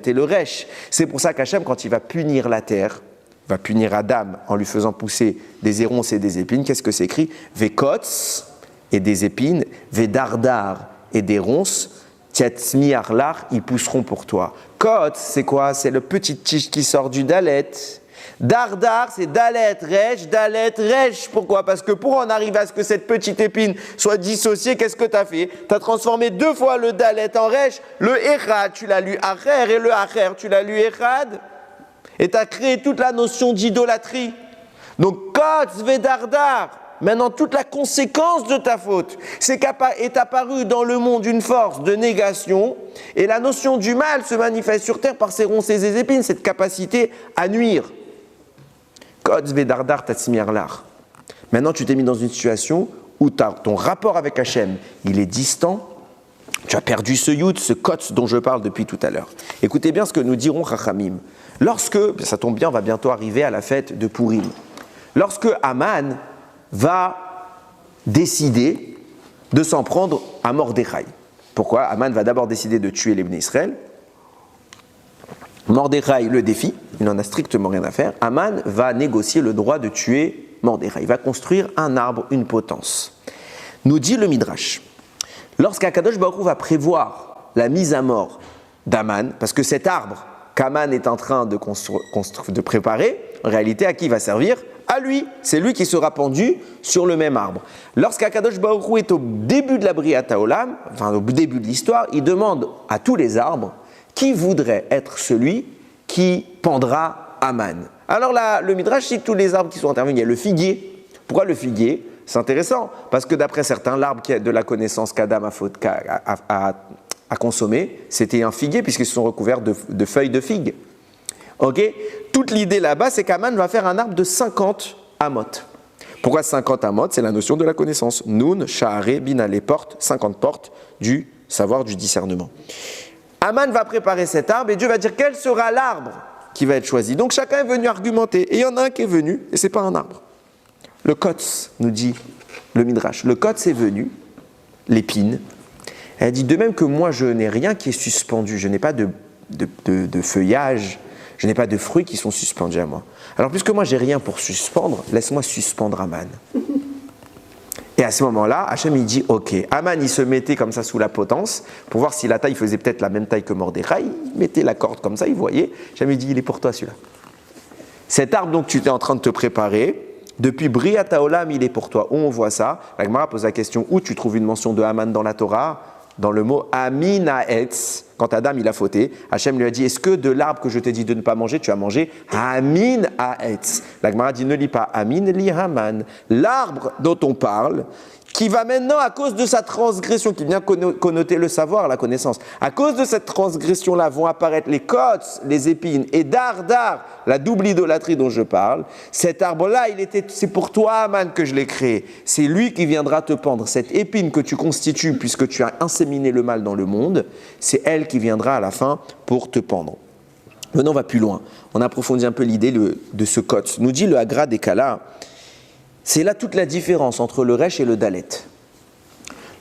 et le Resh. C'est pour ça qu'Hachem, quand il va punir la terre, va punir Adam en lui faisant pousser des héronces et des épines, qu'est-ce que c'est écrit? Vekots et des épines, Vedardar et des ronces, Tiatzmi Arlar, ils pousseront pour toi. Kot, c'est quoi? C'est le petit tige qui sort du Dalet. Dardar, c'est Dalet, Resh. Pourquoi? Parce que pour en arriver à ce que cette petite épine soit dissociée, qu'est-ce que tu as fait? Tu as transformé deux fois le Dalet en Resh. Le Echad, tu l'as lu Acher, et le Acher, tu l'as lu Echad. Et tu as créé toute la notion d'idolâtrie. Donc, Kot, Vedardar. Maintenant, toute la conséquence de ta faute, c'est qu'est apparue dans le monde une force de négation, et la notion du mal se manifeste sur terre par ses ronces et ses épines, cette capacité à nuire. Maintenant, tu t'es mis dans une situation où ton rapport avec Hachem, il est distant, tu as perdu ce yud, ce kotz dont je parle depuis tout à l'heure. Écoutez bien ce que nous dirons Chachamim. Lorsque, ça tombe bien, on va bientôt arriver à la fête de Purim. Lorsque Haman va décider de s'en prendre à Mordechai. Pourquoi? Haman va d'abord décider de tuer les Bnei Israël. Mordechai le défie, il n'en a strictement rien à faire. Haman va négocier le droit de tuer Mordechai. Il va construire un arbre, une potence. Nous dit le Midrash, lorsqu'Akadosh Baruch Hu va prévoir la mise à mort d'Haman, parce que cet arbre qu'Haman est en train de préparer, en réalité, à qui il va servir? À lui. C'est lui qui sera pendu sur le même arbre. Lorsqu'Akadosh Baruch Hu est au début de la Briat Haolam, enfin au début de l'histoire, il demande à tous les arbres qui voudrait être celui qui pendra Haman. Alors là, le Midrash cite tous les arbres qui sont intervenus. Il y a le figuier. Pourquoi le figuier? C'est intéressant, parce que d'après certains, l'arbre de la connaissance qu'Adam a consommé, c'était un figuier, puisqu'ils se sont recouverts de feuilles de figue. Ok? Toute l'idée là-bas, c'est qu'Aman va faire un arbre de 50 amot. Pourquoi 50 amot? C'est la notion de la connaissance. Nun, Sha'are, Bina, les portes, 50 portes du savoir, du discernement. Aman va préparer cet arbre et Dieu va dire quel sera l'arbre qui va être choisi. Donc chacun est venu argumenter. Et il y en a un qui est venu, et ce n'est pas un arbre. Le Kotz, nous dit le Midrash. Le Kotz est venu, l'épine. Elle dit de même que moi je n'ai rien qui est suspendu, je n'ai pas de feuillage, je n'ai pas de fruits qui sont suspendus à moi. Alors puisque moi j'ai rien pour suspendre, laisse-moi suspendre Aman. Et à ce moment-là, Hachem il dit ok. Aman il se mettait comme ça sous la potence pour voir si la taille faisait peut-être la même taille que Mordechai. Il mettait la corde comme ça, il voyait. Hachem il dit il est pour toi celui-là. Cet arbre donc tu es en train de te préparer. Depuis Briat Haolam, il est pour toi. Où on voit ça? La Gemara pose la question où tu trouves une mention de Aman dans la Torah? Dans le mot Amin Haetz, quand Adam il a fauté, Hachem lui a dit est-ce que de l'arbre que je t'ai dit de ne pas manger, tu as mangé Amin Haetz? La Gemara dit ne lis pas Amin, lis Haman. L'arbre dont on parle, qui va maintenant, à cause de sa transgression, qui vient connoter le savoir, la connaissance, à cause de cette transgression-là vont apparaître les côtes, les épines, et Dardar, la double idolâtrie dont je parle. Cet arbre-là, c'est pour toi, Aman, que je l'ai créé. C'est lui qui viendra te pendre. Cette épine que tu constitues, puisque tu as inséminé le mal dans le monde, c'est elle qui viendra à la fin pour te pendre. Maintenant, on va plus loin. On approfondit un peu l'idée de ce côte. Nous dit le Hagra des Kala. C'est là toute la différence entre le Resh et le Dalet.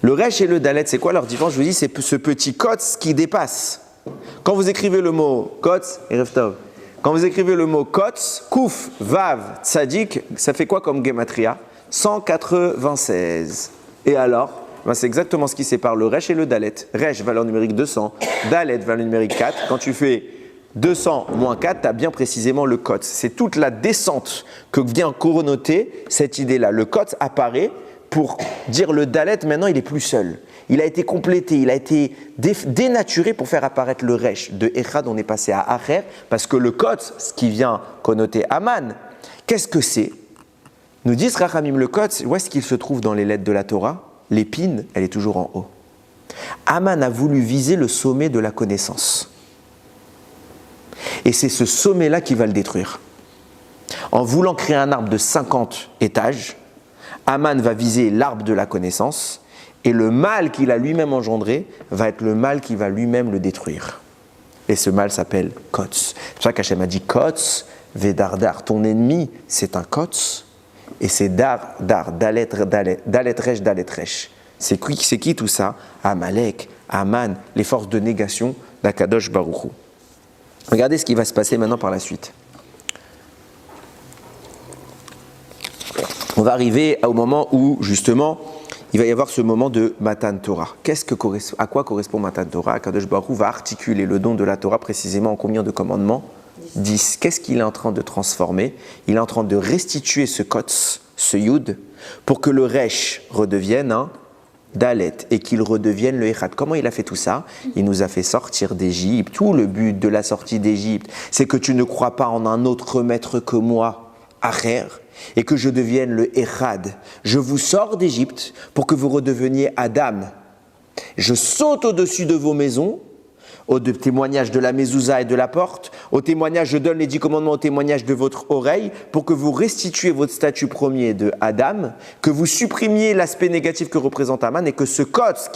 Le Resh et le Dalet, c'est quoi leur différence? Je vous dis, c'est ce petit kotz qui dépasse. Quand vous écrivez le mot kotz, quand vous écrivez le mot kotz, kouf, vav, tzadik, ça fait quoi comme gematria? 196. Et alors? C'est exactement ce qui sépare le Resh et le Dalet. Resh, valeur numérique 200. Dalet, valeur numérique 4. Quand tu fais 200 moins 4, tu as bien précisément le kotz. C'est toute la descente que vient connoter cette idée-là. Le kotz apparaît pour dire le dalet, maintenant il est plus seul. Il a été complété, il a été dénaturé pour faire apparaître le resh. De echad, on est passé à acher, parce que le kotz, ce qui vient connoter Aman, qu'est-ce que c'est? Nous disent Rachamim, le kotz, où est-ce qu'il se trouve dans les lettres de la Torah? L'épine, elle est toujours en haut. Aman a voulu viser le sommet de la connaissance. Et c'est ce sommet-là qui va le détruire. En voulant créer un arbre de 50 étages, Aman va viser l'arbre de la connaissance, et le mal qu'il a lui-même engendré va être le mal qui va lui-même le détruire. Et ce mal s'appelle Kotz. C'est pour ça qu'Hachem a dit Kotz, Vedardar. Ton ennemi, c'est un Kotz, et c'est Dar, Dalet Resh. C'est qui tout ça? Amalek, Aman, les forces de négation d'Akadosh Baruch Hu. Regardez ce qui va se passer maintenant par la suite. On va arriver au moment où, justement, il va y avoir ce moment de Matan Torah. À quoi correspond Matan Torah? Akadosh Baruch Hu va articuler le don de la Torah précisément en combien de commandements? 10. Qu'est-ce qu'il est en train de transformer? Il est en train de restituer ce kotz, ce yud, pour que le resh redevienne un Dalet, et qu'il redevienne le Echad. Comment il a fait tout ça? Il nous a fait sortir d'Égypte. Tout le but de la sortie d'Égypte, c'est que tu ne crois pas en un autre maître que moi, Acher, et que je devienne le Echad. Je vous sors d'Égypte pour que vous redeveniez Adam. Je saute au-dessus de vos maisons, au témoignage de la mezouza et de la porte, au témoignage, je donne les 10 commandements au témoignage de votre oreille, pour que vous restituiez votre statut premier de Adam, que vous supprimiez l'aspect négatif que représente Aman, et que ce kotz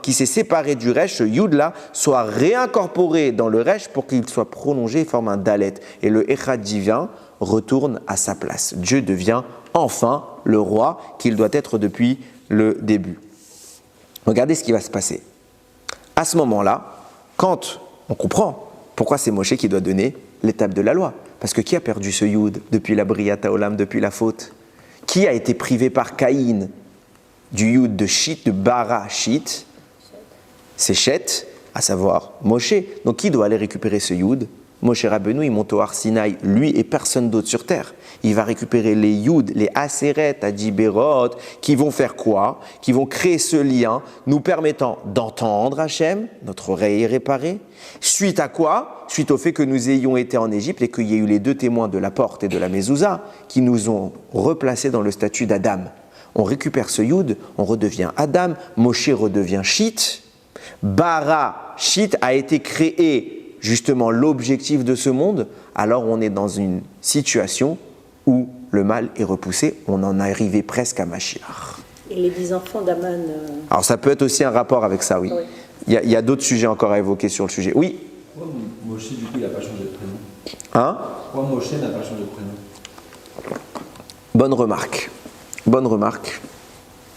qui s'est séparé du resh, ce yud là, soit réincorporé dans le resh pour qu'il soit prolongé et forme un dalet. Et le echad divin retourne à sa place. Dieu devient enfin le roi qu'il doit être depuis le début. Regardez ce qui va se passer. À ce moment-là, quand on comprend pourquoi c'est Moshe qui doit donner l'étape de la loi. Parce que qui a perdu ce Yud depuis la Briat Haolam, depuis la faute? Qui a été privé par Caïn du Yud de Shit, de Bara Shit? C'est Shet, à savoir Moshe. Donc qui doit aller récupérer ce Yud? Moshe Rabbeinu, il monte au Har Sinaï, lui et personne d'autre sur terre. Il va récupérer les Yud, les Aseret, Adiberot, qui vont faire quoi? Qui vont créer ce lien, nous permettant d'entendre Hachem, notre oreille est réparée. Suite à quoi? Suite au fait que nous ayons été en Égypte et qu'il y a eu les 2 témoins de la porte et de la mezouza qui nous ont replacés dans le statut d'Adam. On récupère ce Yud, on redevient Adam, Moshe redevient Shit. Bara, Shit a été créé justement l'objectif de ce monde, alors on est dans une situation où le mal est repoussé, on en est arrivé presque à Mashiach. Et les 10 enfants d'Aman. Alors ça peut être aussi un rapport avec ça, oui. Oui. Il y a d'autres sujets encore à évoquer sur le sujet. Oui. Pourquoi Moshe, du coup, il n'a pas changé de prénom? Hein? Pourquoi Moshe n'a pas changé de prénom? Bonne remarque. Bonne remarque.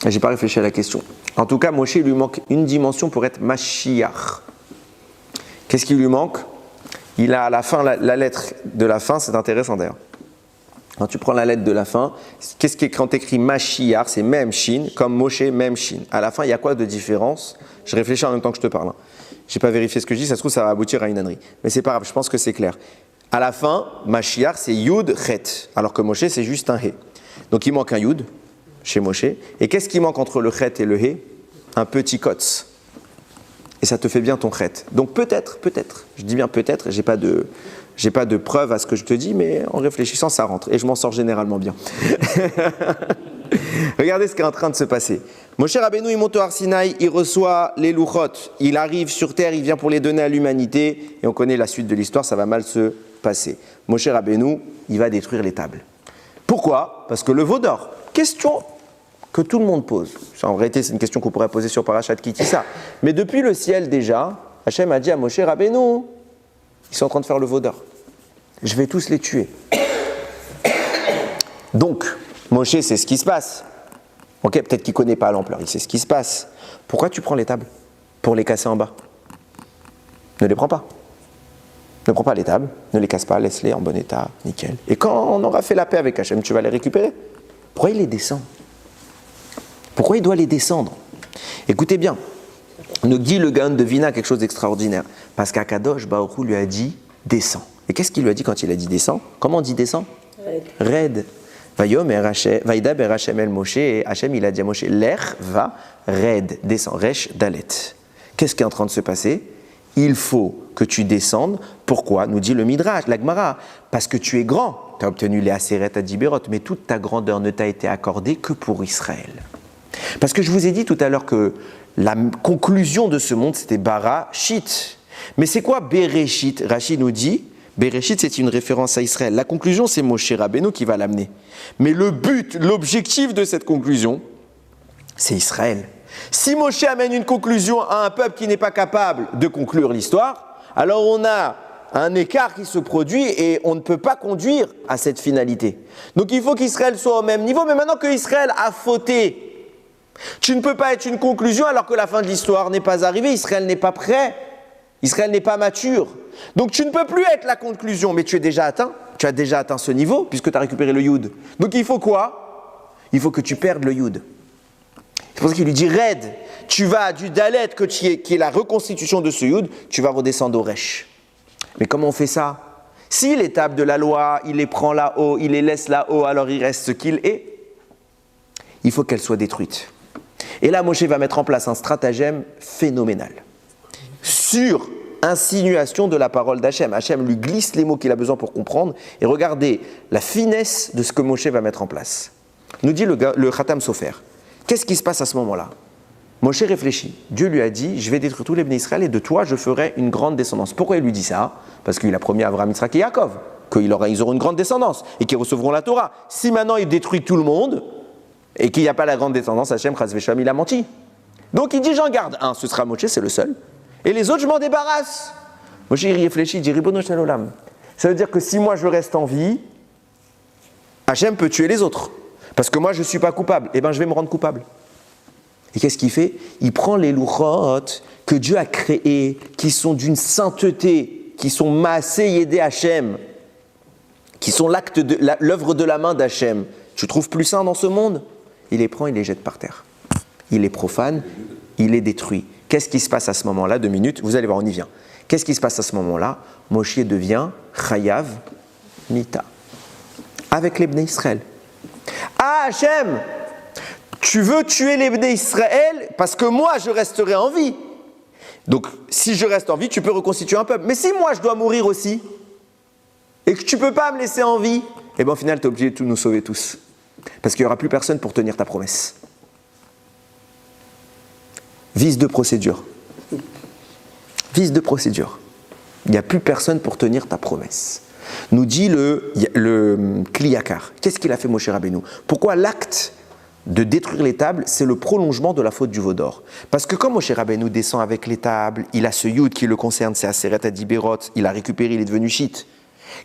J'ai pas réfléchi à la question. En tout cas, Moshe, il lui manque une dimension pour être Mashiach. Qu'est-ce qui lui manque? Il a à la fin, la lettre de la fin, c'est intéressant d'ailleurs. Quand tu prends la lettre de la fin, qu'est-ce qui est quand tu écris Mashiach, c'est même Shin, comme Moshe, même Shin. À la fin, il y a quoi de différence? Je réfléchis en même temps que je te parle. Je n'ai pas vérifié ce que je dis, ça se trouve, ça va aboutir à une ânerie. Mais c'est pas grave, je pense que c'est clair. À la fin, Mashiach, c'est Yud, Chet, alors que Moshe, c'est juste un He. Donc il manque un Yud chez Moshe. Et qu'est-ce qui manque entre le Chet et le He? Un petit Kotz. Et ça te fait bien ton Chet. Donc peut-être, je dis bien peut-être, j'ai pas de preuve à ce que je te dis, mais en réfléchissant, ça rentre. Et je m'en sors généralement bien. Regardez ce qui est en train de se passer. Moshe Rabbeinu, il monte au Har Sinaï, il reçoit les Luchot, il arrive sur terre, il vient pour les donner à l'humanité, et on connaît la suite de l'histoire, ça va mal se passer. Moshe Rabbeinu, il va détruire les tables. Pourquoi? Parce que le veau d'or, question que tout le monde pose. En réalité, c'est une question qu'on pourrait poser sur Parashat Kitissa. Mais depuis le ciel déjà, Hachem a dit à Moshe Rabbeinu, ils sont en train de faire le veau d'or. Je vais tous les tuer. Donc, Moshe sait ce qui se passe. Ok, peut-être qu'il ne connaît pas l'ampleur, il sait ce qui se passe. Pourquoi tu prends les tables? Pour les casser en bas. Ne les prends pas. Ne prends pas les tables, ne les casse pas, laisse-les en bon état, nickel. Et quand on aura fait la paix avec Hachem, tu vas les récupérer. Pourquoi il les descend? Pourquoi il doit les descendre? Écoutez bien, nous dit le Gaon de Vina quelque chose d'extraordinaire. Parce qu'Akadosh Baruch Hu lui a dit descends. Et qu'est-ce qu'il lui a dit quand il a dit descends? Comment on dit descends? Red. Vaïdaber Hachem el Moshe, et Hachem il a dit à Moshe, l'er va red, descends, resh dalet. Qu'est-ce qui est en train de se passer? Il faut que tu descendes. Pourquoi? Nous dit le Midrash, la Gemara. Parce que tu es grand. Tu as obtenu les Aseret Adiberot, mais toute ta grandeur ne t'a été accordée que pour Israël. Parce que je vous ai dit tout à l'heure que la conclusion de ce monde, c'était Bara Shit. Mais c'est quoi Bereshit? Rachid nous dit, Bereshit, c'est une référence à Israël. La conclusion, c'est Moshe Rabbeinu qui va l'amener. Mais le but, l'objectif de cette conclusion, c'est Israël. Si Moshe amène une conclusion à un peuple qui n'est pas capable de conclure l'histoire, alors on a un écart qui se produit et on ne peut pas conduire à cette finalité. Donc il faut qu'Israël soit au même niveau, mais maintenant que Israël a fauté, tu ne peux pas être une conclusion alors que la fin de l'histoire n'est pas arrivée, Israël n'est pas prêt, Israël n'est pas mature. Donc tu ne peux plus être la conclusion, mais tu as déjà atteint ce niveau puisque tu as récupéré le Yud. Donc il faut quoi? Il faut que tu perdes le Yud. C'est pour ça qu'il lui dit Red, tu vas du Dalet qui est la reconstitution de ce Yud, tu vas redescendre au Resh. Mais comment on fait ça? Si l'étape de la loi, il les prend là-haut, il les laisse là-haut, alors il reste ce qu'il est. Il faut qu'elle soit détruite. Et là, Moshe va mettre en place un stratagème phénoménal. Sur insinuation de la parole d'Hachem. Hachem lui glisse les mots qu'il a besoin pour comprendre. Et regardez la finesse de ce que Moshe va mettre en place. Nous dit le Khatam Sofer. Qu'est-ce qui se passe à ce moment-là? Moshe réfléchit. Dieu lui a dit, je vais détruire tous les bénis Israël et de toi, je ferai une grande descendance. Pourquoi il lui dit ça? Parce qu'il a promis à Abraham, Yitzhak et Yaakov qu'ils auront une grande descendance et qu'ils recevront la Torah. Si maintenant il détruit tout le monde et qu'il n'y a pas la grande descendance, Hachem, Chas Vesham, il a menti. Donc il dit, j'en garde un, ce sera Moshe, c'est le seul. Et les autres, je m'en débarrasse. Moshe, il réfléchit, il dit, Ribono Shel Olam. Ça veut dire que si moi je reste en vie, Hachem peut tuer les autres. Parce que moi je ne suis pas coupable. Eh bien je vais me rendre coupable. Et qu'est-ce qu'il fait? Il prend les louchot que Dieu a créés, qui sont d'une sainteté, qui sont maaseh yedei Hachem, qui sont l'œuvre de la main d'Hachem. Tu trouves plus saint dans ce monde? Il les prend, il les jette par terre. Il les profane, il les détruit. Qu'est-ce qui se passe à ce moment-là? 2 minutes, vous allez voir, on y vient. Qu'est-ce qui se passe à ce moment-là? Moshe devient Chayav Mita, avec les Bnei Israël. Ah Hachem, tu veux tuer les Bnei Israël parce que moi je resterai en vie. Donc si je reste en vie, tu peux reconstituer un peuple. Mais si moi je dois mourir aussi, et que tu ne peux pas me laisser en vie, eh bien au final tu es obligé de nous sauver tous. Parce qu'il n'y aura plus personne pour tenir ta promesse. Vice de procédure. Vice de procédure. Il n'y a plus personne pour tenir ta promesse. Nous dit le Kliyakar. Qu'est-ce qu'il a fait Moshe Rabbeinu? Pourquoi l'acte de détruire les tables, c'est le prolongement de la faute du veau d'or? Parce que quand Moshe Rabbeinu descend avec les tables, il a ce yud qui le concerne, c'est Aseret Adiberot, il a récupéré, il est devenu shit.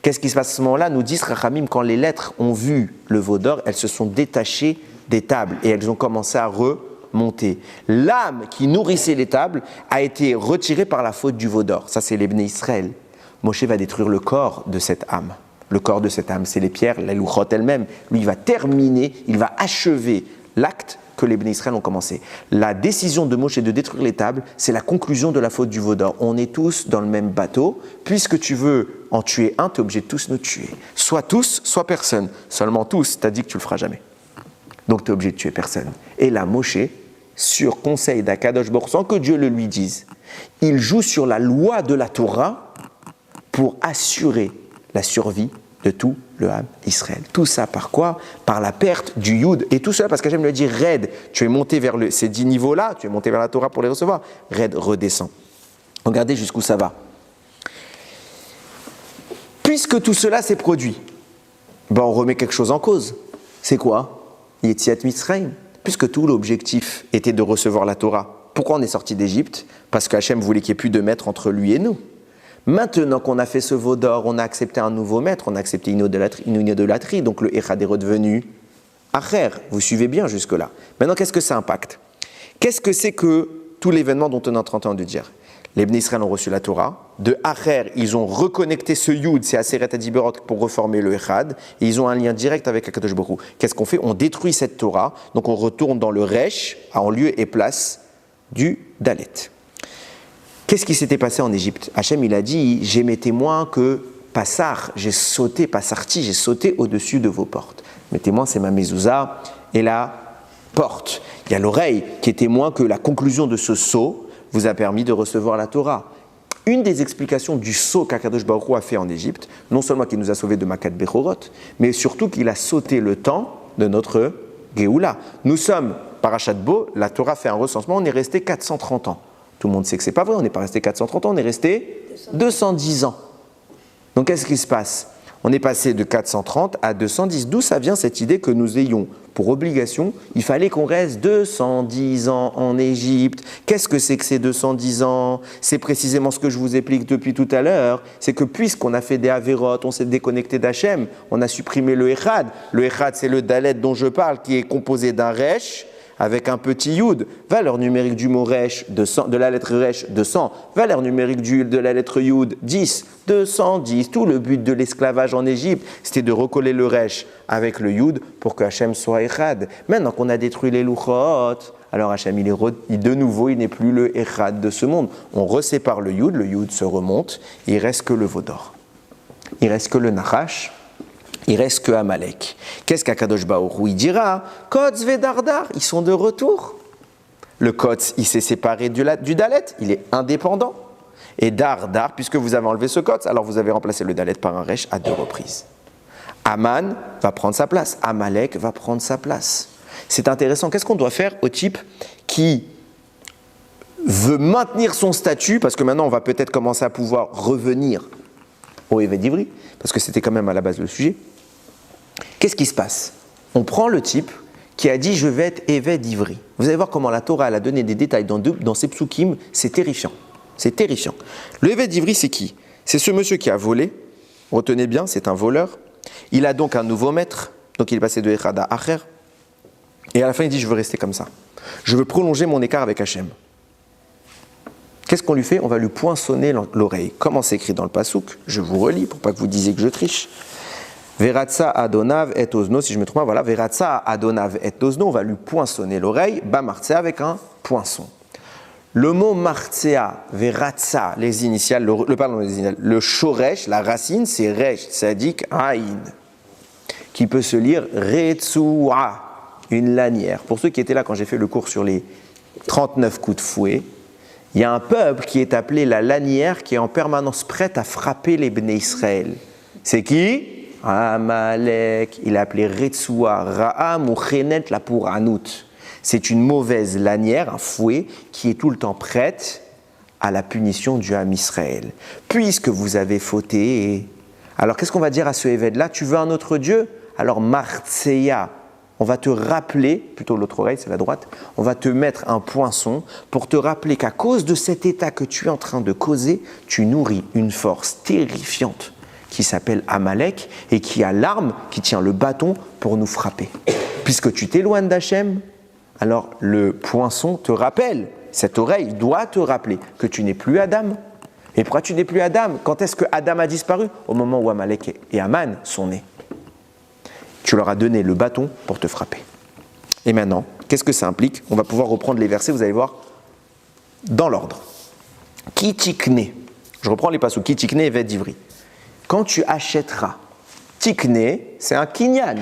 Qu'est-ce qui se passe à ce moment-là? Nous disent Rachamim, quand les lettres ont vu le veau d'or, elles se sont détachées des tables et elles ont commencé à remonter. L'âme qui nourrissait les tables a été retirée par la faute du veau d'or. Ça, c'est les Bnei Israël. Moshe va détruire le corps de cette âme. Le corps de cette âme, c'est les pierres, la louchot elle-même. Lui, il va terminer, il va achever l'acte que les Bnei Israël ont commencé. La décision de Moshe de détruire les tables, c'est la conclusion de la faute du veau d'or. On est tous dans le même bateau. Puisque tu veux en tuer un, tu es obligé de tous nous tuer. Soit tous, soit personne. Seulement tous, tu as dit que tu le feras jamais. Donc tu es obligé de tuer personne. Et là, Moshe, sur conseil d'Akadosh Baruch Hu, sans que Dieu le lui dise, il joue sur la loi de la Torah pour assurer la survie de tout le Ham Israël. Tout ça par quoi? Par la perte du Yud. Et tout cela parce qu'Hachem lui dit, Red, tu es monté vers ces 10 niveaux-là, tu es monté vers la Torah pour les recevoir. Red, redescend. Regardez jusqu'où ça va. Puisque tout cela s'est produit, on remet quelque chose en cause. C'est quoi? Yetziat Mitzrayim. Puisque tout l'objectif était de recevoir la Torah. Pourquoi on est sorti d'Égypte? Parce qu'Hachem voulait qu'il n'y ait plus de maître entre lui et nous. Maintenant qu'on a fait ce veau d'or, on a accepté un nouveau maître, on a accepté une idolâtrie, donc le Echad est redevenu Acher. Vous suivez bien jusque-là. Maintenant, qu'est-ce que ça impacte? Qu'est-ce que c'est que tout l'événement dont on est en train de dire? Les Bnei Israël ont reçu la Torah. De Acher, ils ont reconnecté ce Yud, c'est Aseret Adiberot, pour reformer le Echad, et ils ont un lien direct avec Akadosh Baruch Hu. Qu'est-ce qu'on fait? On détruit cette Torah, donc on retourne dans le Resh, en lieu et place du Dalet. Qu'est-ce qui s'était passé en Égypte? Hachem, il a dit, j'ai mes témoins que Passar, j'ai sauté au-dessus de vos portes. Mes témoins, c'est ma mezouza et la porte. Il y a l'oreille qui est témoin que la conclusion de ce saut vous a permis de recevoir la Torah. Une des explications du saut qu'Akadosh Baruch Hu a fait en Égypte, non seulement qu'il nous a sauvés de Makat Bechorot, mais surtout qu'il a sauté le temps de notre Géoula. Nous sommes, Parashat Bo, la Torah fait un recensement, on est resté 430 ans. Tout le monde sait que ce n'est pas vrai, on n'est pas resté 430 ans, on est resté 210 ans. Donc qu'est-ce qui se passe? On est passé de 430 à 210. D'où ça vient cette idée que nous ayons pour obligation, il fallait qu'on reste 210 ans en Égypte. Qu'est-ce que c'est que ces 210 ans? C'est précisément ce que je vous explique depuis tout à l'heure. C'est que puisqu'on a fait des Averot, on s'est déconnecté d'Hachem, on a supprimé le Echad. Le Echad, c'est le Dalet dont je parle, qui est composé d'un Resh, avec un petit Yud, valeur numérique du mot Resh, de la lettre Resh, 200, valeur numérique de la lettre Yud, 10, 210. Tout le but de l'esclavage en Égypte, c'était de recoller le Resh avec le Yud pour que Hachem soit Echad. Maintenant qu'on a détruit les Luchot, alors Hachem, de nouveau, il n'est plus le Echad de ce monde. On resépare le Yud se remonte, il ne reste que le veau d'or. Il ne reste que le Nachash. Il reste que Amalek. Qu'est-ce qu'Akadosh Baruch Hu dira? Kotz vedardar, ils sont de retour. Le Kotz, il s'est séparé du Dalet, il est indépendant. Et Dardar, puisque vous avez enlevé ce Kotz, alors vous avez remplacé le Dalet par un Resh à 2 reprises. Aman va prendre sa place, Amalek va prendre sa place. C'est intéressant. Qu'est-ce qu'on doit faire au type qui veut maintenir son statut, parce que maintenant on va peut-être commencer à pouvoir revenir au Évêque d'Ivry, parce que c'était quand même à la base le sujet. Qu'est-ce qui se passe? On prend le type qui a dit « je vais être évêque d'Ivry ». Vous allez voir comment la Torah elle a donné des détails dans ces psukim, c'est terrifiant. C'est terrifiant. Le évêque d'Ivry, c'est qui? C'est ce monsieur qui a volé, retenez bien, c'est un voleur. Il a donc un nouveau maître, donc il est passé de Echad à Acher. Et à la fin, il dit « je veux rester comme ça. Je veux prolonger mon écart avec Hachem ». Qu'est-ce qu'on lui fait? On va lui poinçonner l'oreille. Comment c'est écrit dans le pasouk? Je vous relis pour pas que vous disiez que je triche. Veratza Adonav et Ozno, si je me trompe pas, voilà, Veratza Adonav et Ozno, on va lui poinçonner l'oreille, Bamartzea avec un poinçon. Le mot Martzea, Veratza, les initiales, le Shoresh, la racine, c'est Resh, Tzadik, Aïn, qui peut se lire Retsua, une lanière. Pour ceux qui étaient là quand j'ai fait le cours sur les 39 coups de fouet, il y a un peuple qui est appelé la lanière, qui est en permanence prête à frapper les Bnei Israël. C'est qui? Amalek, il est appelé Retsua, Ra'am ou Chenet la pour Anout. C'est une mauvaise lanière, un fouet, qui est tout le temps prête à la punition du Ham Israël. Puisque vous avez fauté, alors qu'est-ce qu'on va dire à ce Éved-là? Tu veux un autre Dieu? Alors Martseya, on va te rappeler, plutôt l'autre oreille, c'est la droite, on va te mettre un poinçon pour te rappeler qu'à cause de cet état que tu es en train de causer, tu nourris une force terrifiante qui s'appelle Amalek et qui a l'arme, qui tient le bâton pour nous frapper. Puisque tu t'éloignes d'Hachem, alors le poinçon te rappelle, cette oreille doit te rappeler que tu n'es plus Adam. Et pourquoi tu n'es plus Adam? Quand est-ce que Adam a disparu? Au moment où Amalek et Aman sont nés. Tu leur as donné le bâton pour te frapper. Et maintenant, qu'est-ce que ça implique? On va pouvoir reprendre les versets, vous allez voir, dans l'ordre. Ki tikne. Je reprends les passos. Ki tikne evet d'ivri. Quand tu achèteras, tikne, c'est un kinyan.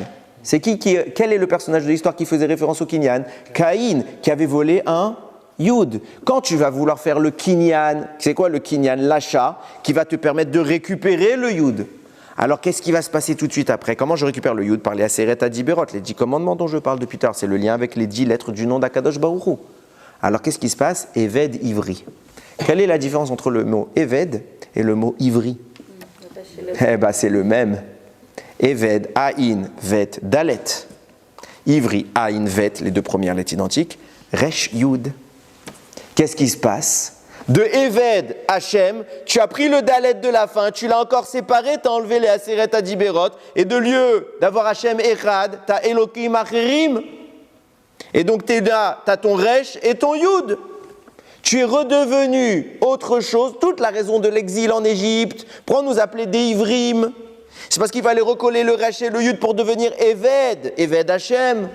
C'est quel est le personnage de l'histoire qui faisait référence au kinyan? Caïn, qui avait volé un yud. Quand tu vas vouloir faire le kinyan, c'est quoi le kinyan? L'achat, qui va te permettre de récupérer le yud. Alors, qu'est-ce qui va se passer tout de suite après? Comment je récupère le yud? Par les aseret adiberot, les 10 commandements dont je parle depuis tard. C'est le lien avec les 10 lettres du nom d'Akadosh Baruch Hu. Alors, qu'est-ce qui se passe? Eved ivri. Quelle est la différence entre le mot Eved et le mot ivri? Eh bien, c'est le même. Eved, Aïn, Vet, Dalet. Ivri, Aïn, Vet, les deux premières lettres identiques. Resh, Yud. Qu'est-ce qui se passe? De Eved, Hachem, tu as pris le Dalet de la fin, tu l'as encore séparé, tu as enlevé les Aseret Adiberot, et de lieu d'avoir Hachem Echad, tu as Elohim Acherim. Et donc tu as ton Resh et ton Yud. Tu es redevenu autre chose, toute la raison de l'exil en Égypte, pour nous appeler des Ivrim. C'est parce qu'il fallait recoller le Resh et le Yud pour devenir Eved, Eved Hachem,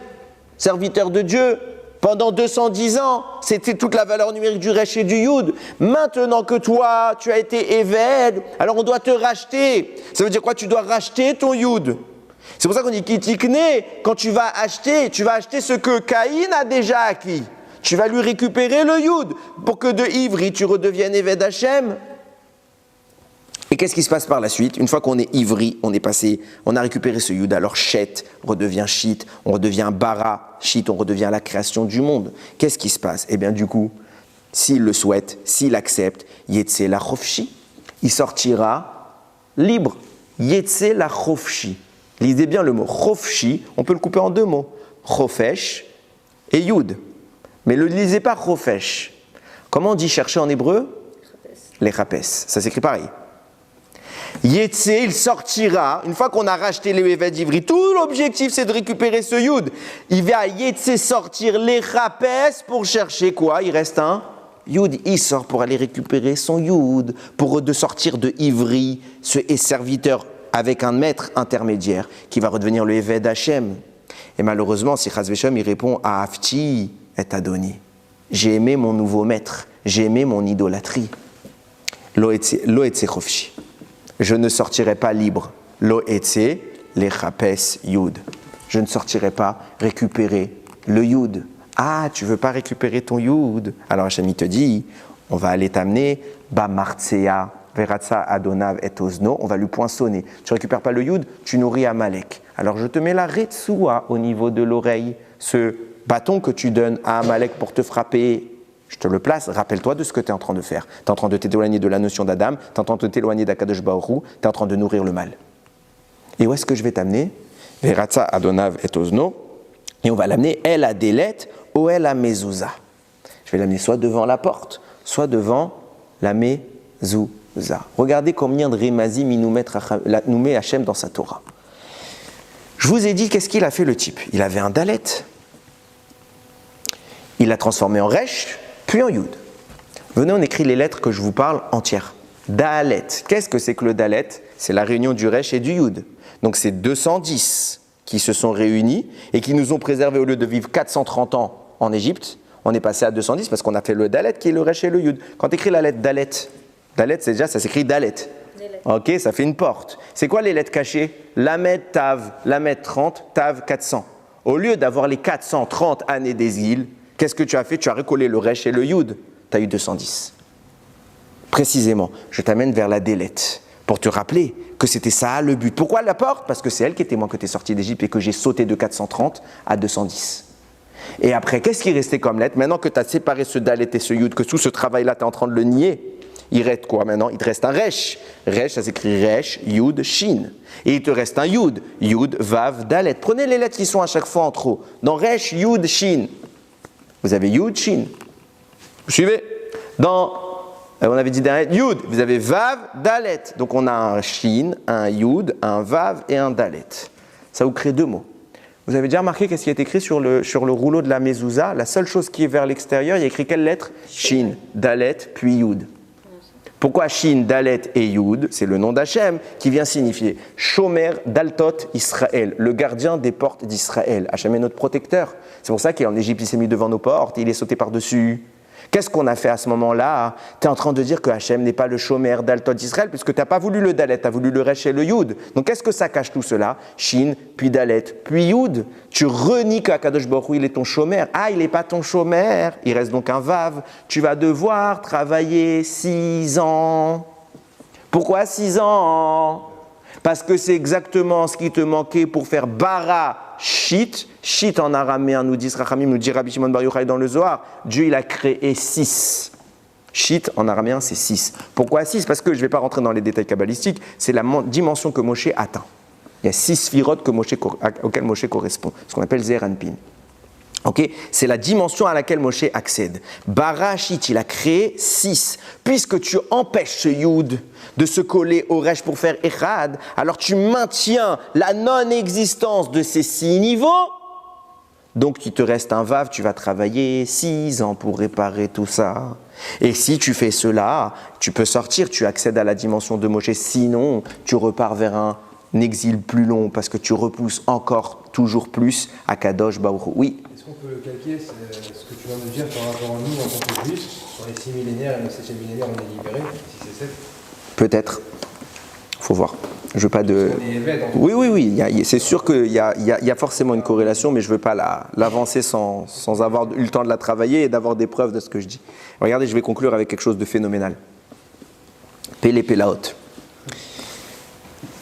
serviteur de Dieu. Pendant 210 ans, c'était toute la valeur numérique du Resh et du Yud. Maintenant que toi, tu as été Eved, alors on doit te racheter. Ça veut dire quoi? Tu dois racheter ton Yud. C'est pour ça qu'on dit Kitikne, quand tu vas acheter ce que Caïn a déjà acquis. Tu vas lui récupérer le Yud pour que de Ivri, tu redeviennes Eved Hachem. Et qu'est-ce qui se passe par la suite? Une fois qu'on est Ivri, on a récupéré ce Yud, alors Shet redevient Shit, on redevient Bara, Shit, on redevient la création du monde. Qu'est-ce qui se passe? Eh bien du coup, s'il le souhaite, s'il accepte, Yetse la Chofshi, il sortira libre. Yetse la Chofshi. Lisez bien le mot Chofshi, on peut le couper en deux mots, Chofesh et Yud. Mais ne lisez pas Chofesh. Comment on dit chercher en hébreu? Les Chapes. Ça s'écrit pareil. Yetse, il sortira, une fois qu'on a racheté les Eved Ivri, tout l'objectif c'est de récupérer ce Yud. Il va Yetse sortir les Chapes pour chercher quoi? Il reste un Yud, il sort pour aller récupérer son Yud, pour de sortir de Ivri, ce serviteur avec un maître intermédiaire qui va redevenir le Eved Hachem. Et malheureusement, si Chaz Veshem, il répond à Afti et Adoni. J'ai aimé mon nouveau maître, j'ai aimé mon idolâtrie. Lo etse chofshi. Je ne sortirai pas libre. Lo etse les chapes yud. Je ne sortirai pas récupérer le yud. Ah, tu veux pas récupérer ton yud? Alors Hachem te dit, on va aller t'amener ba martsea veratsa adonav et ozno. On va lui poinçonner. Tu récupères pas le yud, tu nourris Amalek. Alors je te mets la retsua au niveau de l'oreille, ce bâton que tu donnes à Amalek pour te frapper. Je te le place, rappelle-toi de ce que tu es en train de faire. Tu es en train de t'éloigner de la notion d'Adam, tu es en train de t'éloigner d'Akadosh Baruch Hu, tu es en train de nourrir le mal. Et où est-ce que je vais t'amener? Veratsa Adonav et Ozno. Et on va l'amener El Adelet ou El Amezouza. Je vais l'amener soit devant la porte, soit devant la Mezouza. Regardez combien de Rémazim il nous met Hachem dans sa Torah. Je vous ai dit qu'est-ce qu'il a fait le type. Il avait un Dalet. Il l'a transformé en Resh, puis en Yud. Venez, on écrit les lettres que je vous parle entières. Dalet. Qu'est-ce que c'est que le Dalet? C'est la réunion du Resh et du Yud. Donc c'est 210 qui se sont réunis et qui nous ont préservés au lieu de vivre 430 ans en Égypte. On est passé à 210 parce qu'on a fait le Dalet qui est le Resh et le Yud. Quand tu écris la lettre Dalet, Dalet c'est déjà, ça s'écrit Dalet. Ok, ça fait une porte. C'est quoi les lettres cachées? Lamed Tav, Lamed 30, Tav 400. Au lieu d'avoir les 430 années d'exil, qu'est-ce que tu as fait? Tu as recollé le Resh et le Yud. Tu as eu 210. Précisément, je t'amène vers la Délette pour te rappeler que c'était ça le but. Pourquoi la porte? Parce que c'est elle qui est témoin que tu es sorti d'Égypte et que j'ai sauté de 430 à 210. Et après, qu'est-ce qui restait comme lettre? Maintenant que tu as séparé ce dalet et ce yud, que tout ce travail-là, tu es en train de le nier, il reste quoi maintenant? Il te reste un resh. Resh, ça s'écrit resh, yud, shin. Et il te reste un yud. Yud, vav, dalet. Prenez les lettres qui sont à chaque fois en trop. Dans resh, yud, shin, vous avez yud, shin. Vous suivez? On avait dit derrière yud, vous avez vav, dalet. Donc on a un shin, un yud, un vav et un dalet. Ça vous crée 2 mots. Vous avez déjà remarqué qu'est-ce qui est écrit sur le rouleau de la mezouza? La seule chose qui est vers l'extérieur, il y a écrit quelle lettre? Shin, dalet, puis yud. Pourquoi Shin, Dalet et Yud? C'est le nom d'Hachem qui vient signifier Shomer Daltot Israël, le gardien des portes d'Israël. Hachem est notre protecteur. C'est pour ça qu'en Égypte, il s'est mis devant nos portes et il est sauté par-dessus. Qu'est-ce qu'on a fait à ce moment-là? Tu es en train de dire que Hachem n'est pas le Shomer Daltot d'Israël puisque tu n'as pas voulu le Dalet, tu as voulu le Resh et le Yud. Donc qu'est-ce que ça cache tout cela? Shin, puis Dalet, puis Yud. Tu renies qu'Akadosh Baruch Hu, il est ton Shomer. Ah, il n'est pas ton Shomer. Il reste donc un Vav. Tu vas devoir travailler 6 ans. Pourquoi 6 ans? Parce que c'est exactement ce qui te manquait pour faire bara shit. Shit en araméen, nous dit Rachamim, nous dit Rabbi Shimon Bar Yochai dans le Zohar. Dieu, il a créé 6. Shit en araméen, c'est 6. Pourquoi 6? Parce que je ne vais pas rentrer dans les détails kabbalistiques, c'est la dimension que Moshe atteint. Il y a 6 sphirotes auxquelles Moshe correspond, ce qu'on appelle Zeir Anpin. Okay? C'est la dimension à laquelle Moshe accède. Barashit, il a créé 6. Puisque tu empêches ce Yud de se coller au Resh pour faire Echad, alors tu maintiens la non-existence de ces 6 niveaux. Donc il te reste un Vav, tu vas travailler 6 ans pour réparer tout ça. Et si tu fais cela, tu peux sortir, tu accèdes à la dimension de Moshe. Sinon, tu repars vers un exil plus long parce que tu repousses encore toujours plus à Kadosh Baruch Hu. Oui. Est-ce qu'on peut le calquer, ce que tu viens de dire, par rapport à nous en tant que juifs, sur les 6 millénaires et le 7e millénaire, on est libéré, si c'est 7? Peut-être. Faut voir. Je veux pas de. On est bête, en fait. Oui. C'est sûr qu'il y a forcément une corrélation, mais je veux pas l'avancer sans avoir eu le temps de la travailler et d'avoir des preuves de ce que je dis. Regardez, je vais conclure avec quelque chose de phénoménal. Pélé Pélaot.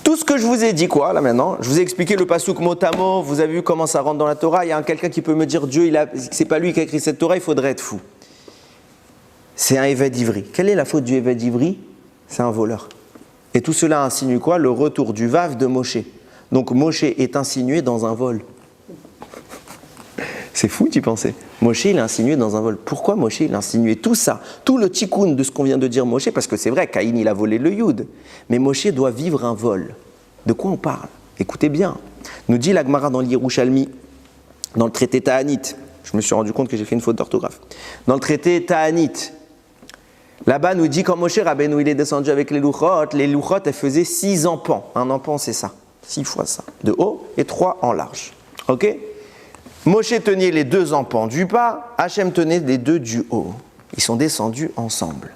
Tout ce que je vous ai dit, quoi, là maintenant, je vous ai expliqué le pasuk mot à mot, vous avez vu comment ça rentre dans la Torah. Il y a quelqu'un qui peut me dire Dieu, c'est pas lui qui a écrit cette Torah, il faudrait être fou. C'est un évêque d'Ivry. Quelle est la faute du évêque d'Ivry? C'est un voleur. Et tout cela insinue quoi? Le retour du Vav de Moshe. Donc Moshe est insinué dans un vol. C'est fou d'y penser. Moshe, il est insinué dans un vol. Pourquoi Moshe, il a insinué tout ça? Tout le tikkun de ce qu'on vient de dire Moshe, parce que c'est vrai, Caïn, il a volé le Yud. Mais Moshe doit vivre un vol. De quoi on parle? Écoutez bien. Nous dit la Gemara dans l'Yerushalmi, dans le traité Ta'anit. Je me suis rendu compte que j'ai fait une faute d'orthographe. Dans le traité Ta'anit, là-bas, nous dit quand Moshe Rabbeinu il est descendu avec les louchot, elles faisaient 6 empans. Un empan, c'est ça. 6 fois ça. De haut et 3 en large. Ok? Moshe tenait les 2 empans du bas, Hachem tenait les 2 du haut. Ils sont descendus ensemble.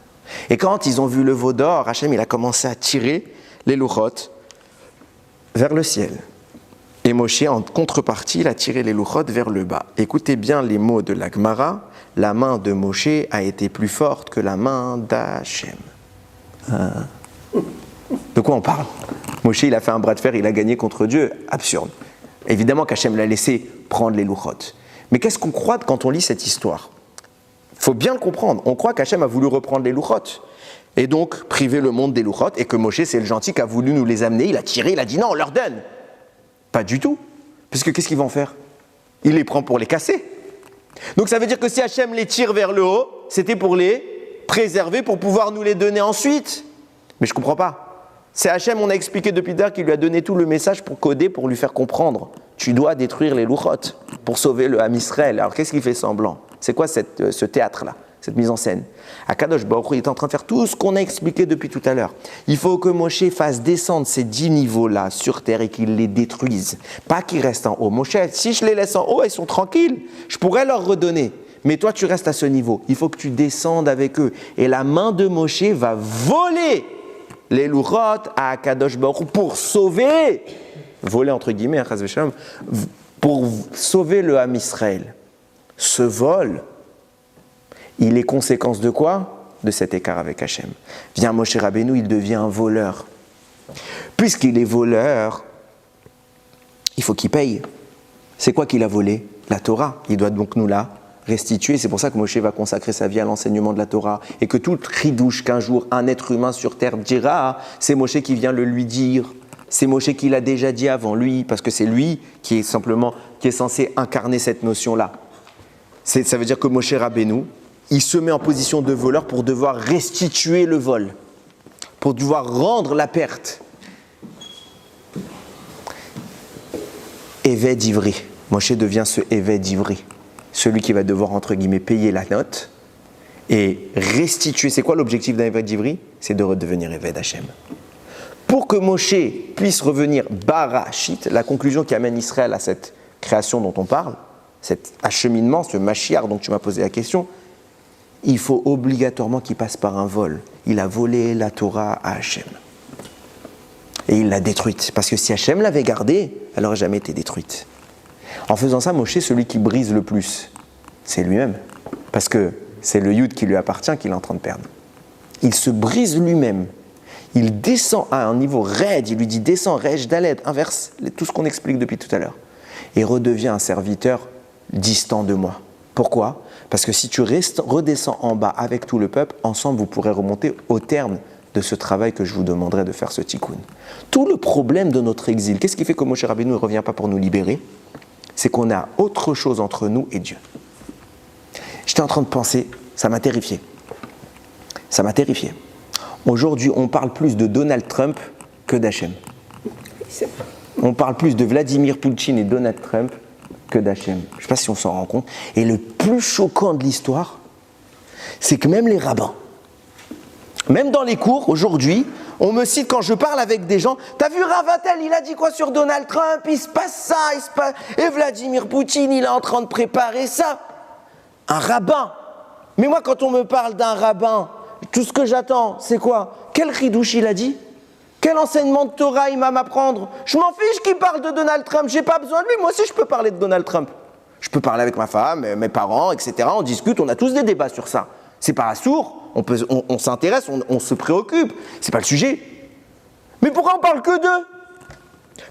Et quand ils ont vu le veau d'or, Hachem il a commencé à tirer les louchot vers le ciel. Et Moshe, en contrepartie, il a tiré les louchot vers le bas. Écoutez bien les mots de la Gemara. La main de Moshe a été plus forte que la main d'Hachem. De quoi on parle? Moshe, il a fait un bras de fer, il a gagné contre Dieu. Absurde. Évidemment qu'Hachem l'a laissé prendre les louchot. Mais qu'est-ce qu'on croit quand on lit cette histoire? Il faut bien le comprendre. On croit qu'Hachem a voulu reprendre les louchot. Et donc priver le monde des louchot. Et que Moshe, c'est le gentil qui a voulu nous les amener. Il a tiré, il a dit non, on leur donne. Pas du tout. Puisque qu'est-ce qu'ils vont faire? Il les prend pour les casser. Donc ça veut dire que si Hachem les tire vers le haut, c'était pour les préserver, pour pouvoir nous les donner ensuite. Mais je ne comprends pas. C'est Hachem, on a expliqué depuis tard qu'il lui a donné tout le message pour coder, pour lui faire comprendre. Tu dois détruire les louchot pour sauver le Ham Israël. Alors qu'est-ce qu'il fait semblant? C'est quoi ce théâtre-là, cette mise en scène? Akadosh Baruch Hu est en train de faire tout ce qu'on a expliqué depuis tout à l'heure. Il faut que Moshe fasse descendre ces 10 niveaux-là sur terre et qu'il les détruise. Pas qu'ils restent en haut. Moshe, si je les laisse en haut, ils sont tranquilles. Je pourrais leur redonner. Mais toi, tu restes à ce niveau. Il faut que tu descendes avec eux. Et la main de Moshe va voler les louchot à Akadosh Baruch Hu pour sauver, voler entre guillemets, pour sauver le Ham Israël. Ce vol, il est conséquence de quoi? De cet écart avec Hachem. Vient Moshe Rabbeinu, il devient un voleur. Puisqu'il est voleur, il faut qu'il paye. C'est quoi qu'il a volé? La Torah. Il doit donc nous la restituer. C'est pour ça que Moshe va consacrer sa vie à l'enseignement de la Torah. Et que tout ridouche qu'un jour un être humain sur terre dira, c'est Moshe qui vient le lui dire. C'est Moshe qui l'a déjà dit avant lui, parce que c'est lui qui est censé incarner cette notion-là. Ça veut dire que Moshe Rabbeinu, il se met en position de voleur pour devoir restituer le vol, pour devoir rendre la perte. Évêque d'Ivry. Moshe devient ce évêque d'Ivry, celui qui va devoir, entre guillemets, payer la note et restituer. C'est quoi l'objectif d'un évêque d'Ivry? C'est de redevenir évêque d'Hachem. Pour que Moshe puisse revenir Barachit, la conclusion qui amène Israël à cette création dont on parle, cet acheminement, ce Mashiach dont tu m'as posé la question, il faut obligatoirement qu'il passe par un vol. Il a volé la Torah à Hachem. Et il l'a détruite. Parce que si Hachem l'avait gardée, elle n'aurait jamais été détruite. En faisant ça, Moshe, celui qui brise le plus, c'est lui-même. Parce que c'est le Yud qui lui appartient qu'il est en train de perdre. Il se brise lui-même. Il descend à un niveau raide. Il lui dit descends, Rej, Daled, inverse tout ce qu'on explique depuis tout à l'heure. Et redevient un serviteur distant de moi. Pourquoi? Parce que si tu redescends en bas avec tout le peuple, ensemble vous pourrez remonter au terme de ce travail que je vous demanderai de faire ce tikkun. Tout le problème de notre exil, qu'est-ce qui fait que Moshe Rabbeinu ne revient pas pour nous libérer? C'est qu'on a autre chose entre nous et Dieu. J'étais en train de penser, ça m'a terrifié. Ça m'a terrifié. Aujourd'hui, on parle plus de Donald Trump que d'Hachem. On parle plus de Vladimir Poutine et Donald Trump que d'Hachem. Je ne sais pas si on s'en rend compte. Et le plus choquant de l'histoire, c'est que même les rabbins, même dans les cours, aujourd'hui, on me cite quand je parle avec des gens, t'as vu Ravatel, il a dit quoi sur Donald Trump? Il se passe ça, il se passe... Et Vladimir Poutine, il est en train de préparer ça. Un rabbin. Mais moi, quand on me parle d'un rabbin, tout ce que j'attends, c'est quoi? Quel ridouche il a dit? Quel enseignement de Torah il va m'apprendre? Je m'en fiche qu'il parle de Donald Trump, j'ai pas besoin de lui, moi aussi je peux parler de Donald Trump. Je peux parler avec ma femme, mes parents, etc. On discute, on a tous des débats sur ça. C'est pas sourd, on s'intéresse, on se préoccupe, c'est pas le sujet. Mais pourquoi on parle que d'eux?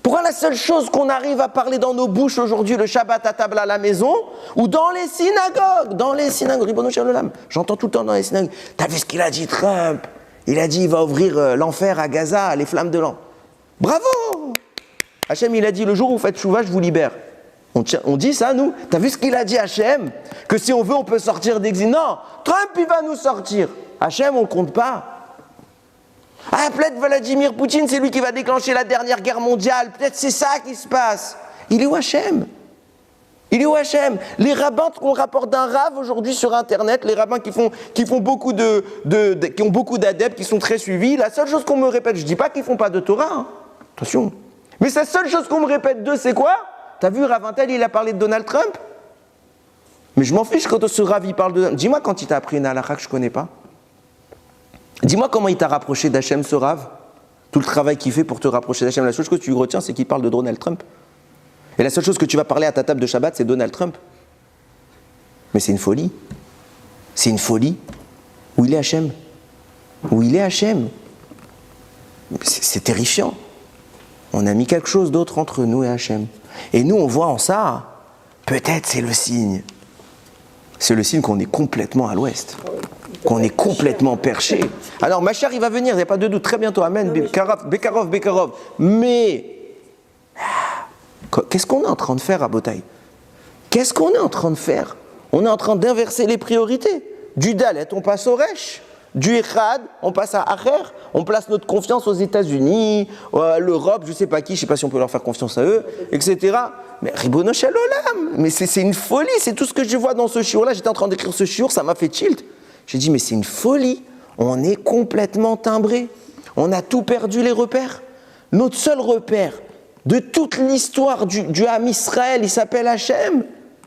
Pourquoi la seule chose qu'on arrive à parler dans nos bouches aujourd'hui, le Shabbat à table à la maison, ou dans les synagogues, Ribono Shel Olam, j'entends tout le temps dans les synagogues, t'as vu ce qu'il a dit Trump? Il a dit il va ouvrir l'enfer à Gaza, les flammes de l'an. Bravo! Hachem il a dit le jour où vous faites chouva, je vous libère. On dit ça nous? T'as vu ce qu'il a dit Hachem? Que si on veut on peut sortir d'exil. Non, Trump il va nous sortir. Hachem on ne compte pas. Ah peut-être Vladimir Poutine c'est lui qui va déclencher la dernière guerre mondiale. Peut-être c'est ça qui se passe. Il est où Hachem? Il est où Hachem? Les rabbins qu'on rapporte d'un rave aujourd'hui sur internet, les rabbins qui font beaucoup qui ont beaucoup d'adeptes, qui sont très suivis, la seule chose qu'on me répète, je dis pas qu'ils font pas de Torah, hein. Attention. Mais la seule chose qu'on me répète d'eux, c'est quoi? T'as vu Ravintel, il a parlé de Donald Trump? Mais je m'en fiche quand ce Rav il parle de... Dis-moi quand il t'a appris une halakha que je connais pas. Dis-moi comment il t'a rapproché d'Hachem ce Rav. Tout le travail qu'il fait pour te rapprocher d'Hachem. La seule chose que tu retiens, c'est qu'il parle de Donald Trump. Et la seule chose que tu vas parler à ta table de Shabbat, c'est Donald Trump. Mais c'est une folie. C'est une folie. Où il est Hachem? Où il est Hachem? C'est terrifiant. On a mis quelque chose d'autre entre nous et Hachem. Et nous, on voit en ça, peut-être c'est le signe. C'est le signe qu'on est complètement à l'ouest. Qu'on est complètement perché. Alors, Mashiach, il va venir, il n'y a pas de doute, très bientôt. Amen. Bekarov. Mais... qu'est-ce qu'on est en train de faire à Botaï? Qu'est-ce qu'on est en train de faire? On est en train d'inverser les priorités. Du Dalet, on passe au Resh. Du Echad, on passe à Acher. On place notre confiance aux États-Unis, à l'Europe, je ne sais pas qui, je ne sais pas si on peut leur faire confiance à eux, etc. Mais Ribono Shel Olam, mais c'est une folie, c'est tout ce que je vois dans ce shiur-là. J'étais en train d'écrire ce shiur, ça m'a fait tilt. J'ai dit, mais c'est une folie. On est complètement timbré. On a tout perdu les repères. Notre seul repère de toute l'histoire du Ham Israël, il s'appelle Hachem.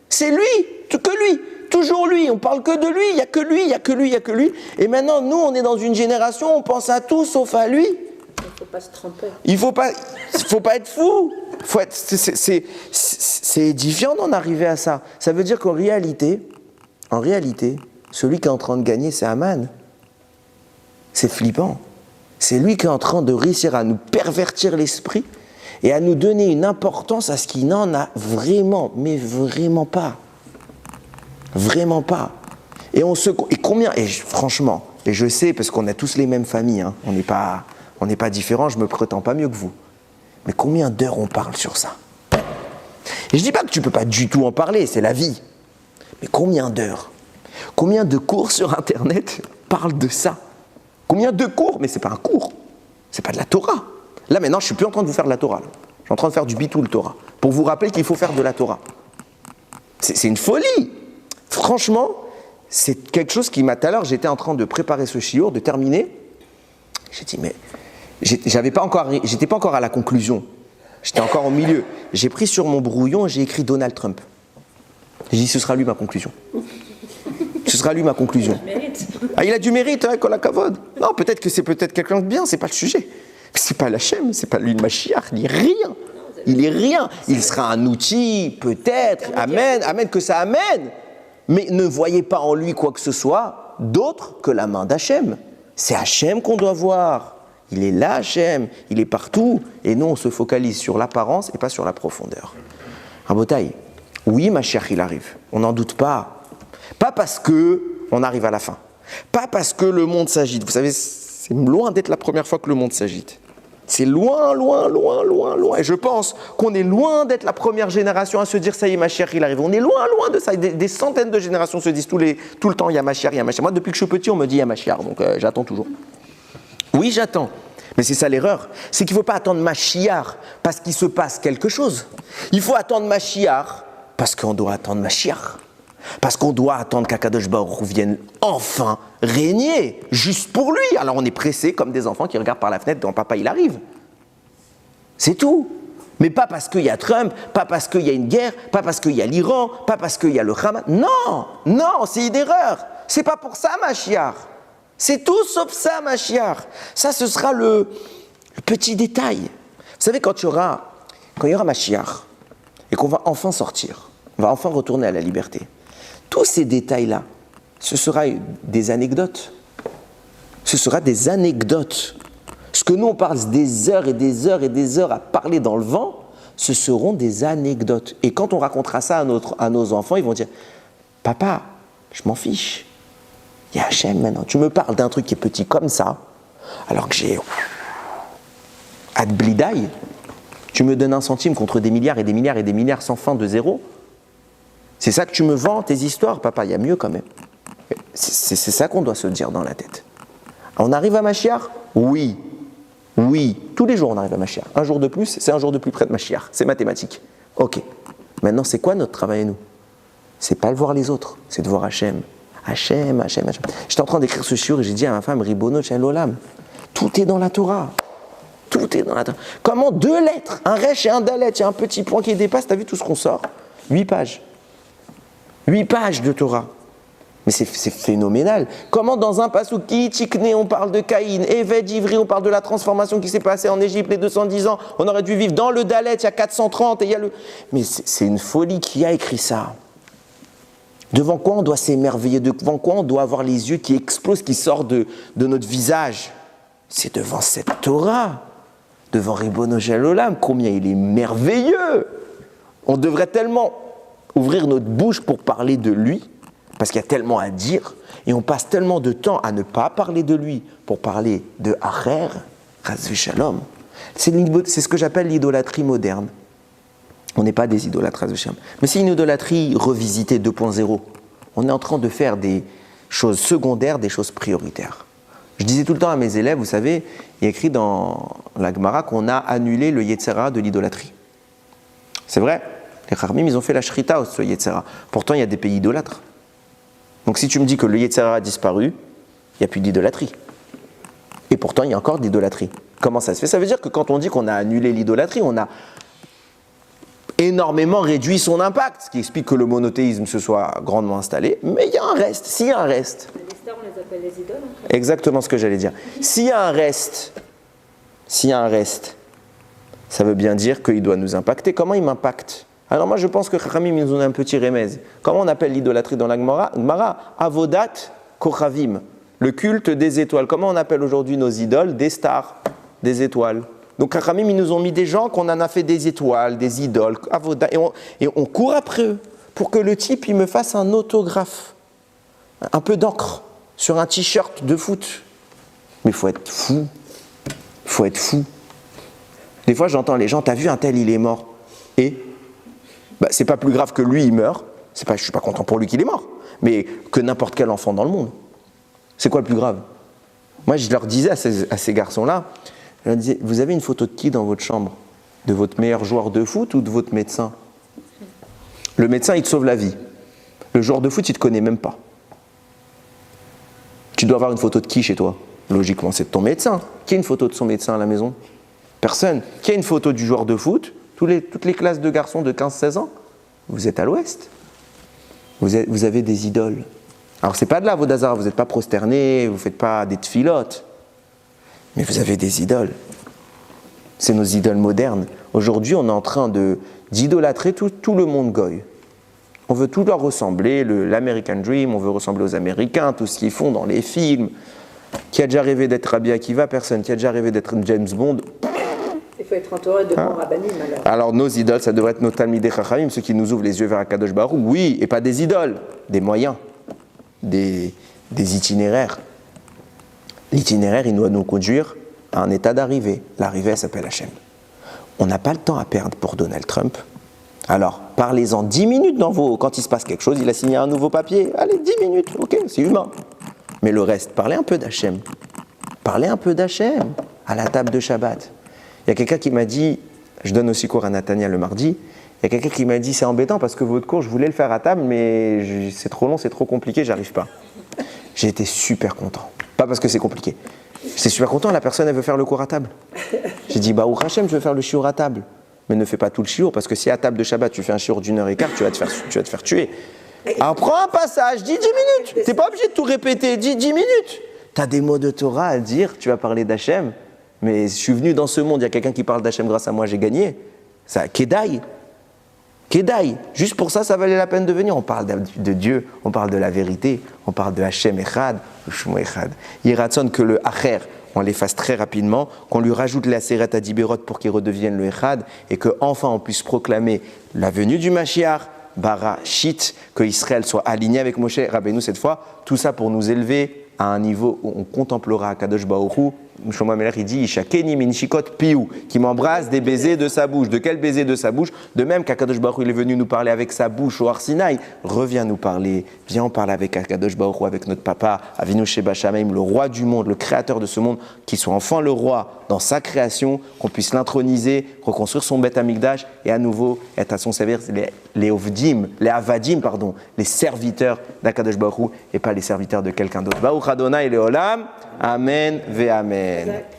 C'est lui, que lui, toujours lui. On parle que de lui, il n'y a que lui, il n'y a que lui, il n'y a que lui. Et maintenant, nous, on est dans une génération, on pense à tout sauf à lui. Il ne faut pas se tromper. Il ne faut pas être fou. C'est édifiant d'en arriver à ça. Ça veut dire qu'en réalité, celui qui est en train de gagner, c'est Haman. C'est flippant. C'est lui qui est en train de réussir à nous pervertir l'esprit et à nous donner une importance à ce qu'il n'en a vraiment, mais vraiment pas. Vraiment pas. Et combien, franchement, et je sais, parce qu'on a tous les mêmes familles, hein, on n'est pas différents, je me prétends pas mieux que vous. Mais combien d'heures on parle sur ça? Et je dis pas que tu peux pas du tout en parler, c'est la vie. Mais combien d'heures? Combien de cours sur Internet parlent de ça? Combien de cours? Mais c'est pas un cours, c'est pas de la Torah. Là maintenant, je suis plus en train de vous faire de la Torah. Là. Je suis en train de faire du bitul Torah, pour vous rappeler qu'il faut faire de la Torah. C'est une folie. Franchement, c'est quelque chose qui m'a... Tout à l'heure, j'étais en train de préparer ce shiur, de terminer. J'ai dit, mais... j'étais pas encore à la conclusion. J'étais encore au milieu. J'ai pris sur mon brouillon et j'ai écrit Donald Trump. J'ai dit, ce sera lui ma conclusion. Ce sera lui ma conclusion. Ah, il a du mérite, hein, Kol HaKavod. Non, peut-être que c'est quelqu'un de bien, c'est pas le sujet. C'est pas l'Hachem, c'est pas lui le Mashiach, il est rien. Il est rien. Il sera un outil, peut-être. Amen, amen, que ça amène. Mais ne voyez pas en lui quoi que ce soit d'autre que la main d'Hachem. C'est Hachem qu'on doit voir. Il est là, Hachem. Il est partout. Et nous, on se focalise sur l'apparence et pas sur la profondeur. Rabotaï, oui, Mashiach, il arrive. On n'en doute pas. Pas parce qu'on arrive à la fin. Pas parce que le monde s'agite. Vous savez, c'est loin d'être la première fois que le monde s'agite. C'est loin, loin, loin, loin, loin. Et je pense qu'on est loin d'être la première génération à se dire « ça y est, Mashiach, il arrive ». On est loin, loin de ça. Des centaines de générations se disent tout le temps « il y a Mashiach, il y a Mashiach ». Moi, depuis que je suis petit, on me dit « il y a Mashiach », donc j'attends toujours. Oui, j'attends. Mais c'est ça l'erreur. C'est qu'il ne faut pas attendre Mashiach parce qu'il se passe quelque chose. Il faut attendre Mashiach parce qu'on doit attendre Mashiach. Parce qu'on doit attendre qu'Akadosh Baruch Hu vienne enfin régner, juste pour lui. Alors on est pressé comme des enfants qui regardent par la fenêtre quand papa il arrive. C'est tout. Mais pas parce qu'il y a Trump, pas parce qu'il y a une guerre, pas parce qu'il y a l'Iran, pas parce qu'il y a le Hamas. Non, non, c'est une erreur. C'est pas pour ça Mashiach. C'est tout sauf ça Mashiach. Ça, ce sera le petit détail. Vous savez, quand il y aura Mashiach et qu'on va enfin sortir, on va enfin retourner à la liberté, tous ces détails-là, ce sera des anecdotes. Ce sera des anecdotes. Ce que nous, on parle des heures et des heures et des heures à parler dans le vent, ce seront des anecdotes. Et quand on racontera ça à nos enfants, ils vont dire « Papa, je m'en fiche. Il y a Hachem maintenant. Tu me parles d'un truc qui est petit comme ça, alors que j'ai... Ad blidaï, tu me donnes 1 centime contre des milliards et des milliards et des milliards sans fin de zéro. C'est ça que tu me vends, tes histoires, papa, il y a mieux quand même. » C'est ça qu'on doit se dire dans la tête. On arrive à Mashiach? Oui. Oui. Tous les jours, on arrive à Mashiach. Un jour de plus, c'est un jour de plus près de Mashiach. C'est mathématique. Ok. Maintenant, c'est quoi notre travail à nous? C'est pas de voir les autres, c'est de voir Hachem. Hachem, Hachem, Hachem. J'étais en train d'écrire ce shiur et j'ai dit à ma femme, Ribono Shel Olam, tout est dans la Torah. Tout est dans la Torah. Comment 2 lettres, un resh et un dalet, il y a un petit point qui dépasse, t'as vu tout ce qu'on sort? 8 pages. 8 pages de Torah. Mais c'est phénoménal. Comment dans un pasouki, Tikné, on parle de Caïn, Eved, Ivri, on parle de la transformation qui s'est passée en Égypte les 210 ans, on aurait dû vivre dans le Dalet, il y a 430, et il y a le... Mais c'est une folie qui a écrit ça. Devant quoi on doit s'émerveiller, devant quoi on doit avoir les yeux qui explosent, qui sortent de notre visage. C'est devant cette Torah, devant Ribono Shel Olam, combien il est merveilleux. On devrait tellement ouvrir notre bouche pour parler de lui, parce qu'il y a tellement à dire, et on passe tellement de temps à ne pas parler de lui pour parler de Acher, Chas v'Shalom. C'est ce que j'appelle l'idolâtrie moderne. On n'est pas des idolâtres, Chas v'Shalom. Mais c'est une idolâtrie revisitée 2.0. On est en train de faire des choses secondaires, des choses prioritaires. Je disais tout le temps à mes élèves, vous savez, il y a écrit dans la Gemara qu'on a annulé le Yetzer Hara de l'idolâtrie. C'est vrai, les Chachamim, ils ont fait la Shrita au Yetzer Hara. Pourtant, il y a des pays idolâtres. Donc si tu me dis que le Yetzer Hara a disparu, il n'y a plus d'idolâtrie. Et pourtant, il y a encore d'idolâtrie. Comment ça se fait? Ça veut dire que quand on dit qu'on a annulé l'idolâtrie, on a énormément réduit son impact, ce qui explique que le monothéisme se soit grandement installé. Mais il y a un reste. S'il y a un reste... Les stars, on les appelle les idoles. Exactement ce que j'allais dire. S'il y a un reste, ça veut bien dire qu'il doit nous impacter. Comment il m'impacte? Alors moi je pense que Chachamim nous ont un petit remèze. Comment on appelle l'idolâtrie dans la Gemara? Avodat Kochavim. Le culte des étoiles. Comment on appelle aujourd'hui nos idoles? Des stars, des étoiles. Donc Chachamim, ils nous ont mis des gens qu'on en a fait des étoiles, des idoles, et on court après eux pour que le type il me fasse un autographe, un peu d'encre sur un t-shirt de foot. Mais il faut être fou. Il faut être fou. Des fois j'entends les gens, t'as vu un tel, il est mort. Et c'est pas plus grave que lui, il meurt. Je suis pas content pour lui qu'il est mort. Mais que n'importe quel enfant dans le monde. C'est quoi le plus grave? Moi je leur disais à ces garçons-là, je leur disais, vous avez une photo de qui dans votre chambre? De votre meilleur joueur de foot ou de votre médecin? Le médecin, il te sauve la vie. Le joueur de foot, il ne te connaît même pas. Tu dois avoir une photo de qui chez toi? Logiquement, c'est de ton médecin. Qui a une photo de son médecin à la maison? Personne. Qui a une photo du joueur de foot? Toutes les classes de garçons de 15-16 ans. Vous êtes à l'ouest. Vous avez des idoles. Alors, ce n'est pas de la vodazara, vous n'êtes pas prosterné, vous ne faites pas des tfilotes. Mais vous avez des idoles. C'est nos idoles modernes. Aujourd'hui, on est en train d'idolâtrer tout le monde goy. On veut tout leur ressembler, l'American Dream, on veut ressembler aux Américains, tout ce qu'ils font dans les films. Qui a déjà rêvé d'être Rabbi Akiva? Personne. Qui a déjà rêvé d'être James Bond? Il faut être entouré de bons rabbinim alors. Alors nos idoles, ça devrait être nos Talmidei Chachamim, ceux qui nous ouvrent les yeux vers Akadosh Baruch Hu. Oui, et pas des idoles, des moyens, des itinéraires. L'itinéraire, il doit nous conduire à un état d'arrivée. L'arrivée, elle s'appelle Hachem. On n'a pas le temps à perdre pour Donald Trump. Alors, parlez-en 10 minutes quand il se passe quelque chose, il a signé un nouveau papier. Allez, 10 minutes, ok, c'est humain. Mais le reste, parlez un peu d'Hachem. Parlez un peu d'Hachem à la table de Shabbat. Il y a quelqu'un qui m'a dit, je donne aussi cours à Nathaniel le mardi, il y a quelqu'un qui m'a dit, c'est embêtant parce que votre cours, je voulais le faire à table, mais c'est trop long, c'est trop compliqué, j'arrive pas. J'ai été super content. Pas parce que c'est compliqué. J'étais super content, la personne, elle veut faire le cours à table. J'ai dit, ou Hachem, je veux faire le shiur à table. Mais ne fais pas tout le shiur, parce que si à table de Shabbat, tu fais un shiur d'1h15, tu vas te faire tuer. Alors prends un passage, dis 10 minutes. T'es pas obligé de tout répéter, dis 10 minutes. T'as des mots de Torah à dire, tu vas parler d'Hachem. Mais je suis venu dans ce monde, il y a quelqu'un qui parle d'Hachem grâce à moi, j'ai gagné. Ça, Kedaï. Juste pour ça, ça valait la peine de venir. On parle de Dieu, on parle de la vérité, on parle de Hachem Echad, le Shmo Echad. Il ratsonne que le Acher, on l'efface très rapidement, qu'on lui rajoute la Aseret Adibérot pour qu'il redevienne le Echad, et qu'enfin on puisse proclamer la venue du Mashiach, Barashit, que Israël soit aligné avec Moshe Rabbeinu cette fois. Tout ça pour nous élever à un niveau où on contemplera Kadosh Baruch Hu. Shlomo Amelech, il dit Ishakeni min shikot piou, qui m'embrasse des baisers de sa bouche. De quel baiser de sa bouche? De même qu'Akadosh Baruch Hu, il est venu nous parler avec sa bouche au Har Sinaï. Reviens nous parler, viens on parle avec Akadosh Baruch Hu, avec notre papa, Avinu Sheba Shamayim, le roi du monde, le créateur de ce monde, qui soit enfin le roi dans sa création, qu'on puisse l'introniser, reconstruire son Beth Amikdash et à nouveau être à son service les Ovdim, les Avadim, pardon, les serviteurs d'Akadosh Baruch Hu et pas les serviteurs de quelqu'un d'autre. Baruch Adonai Leolam, Amen ve Amen. Exact.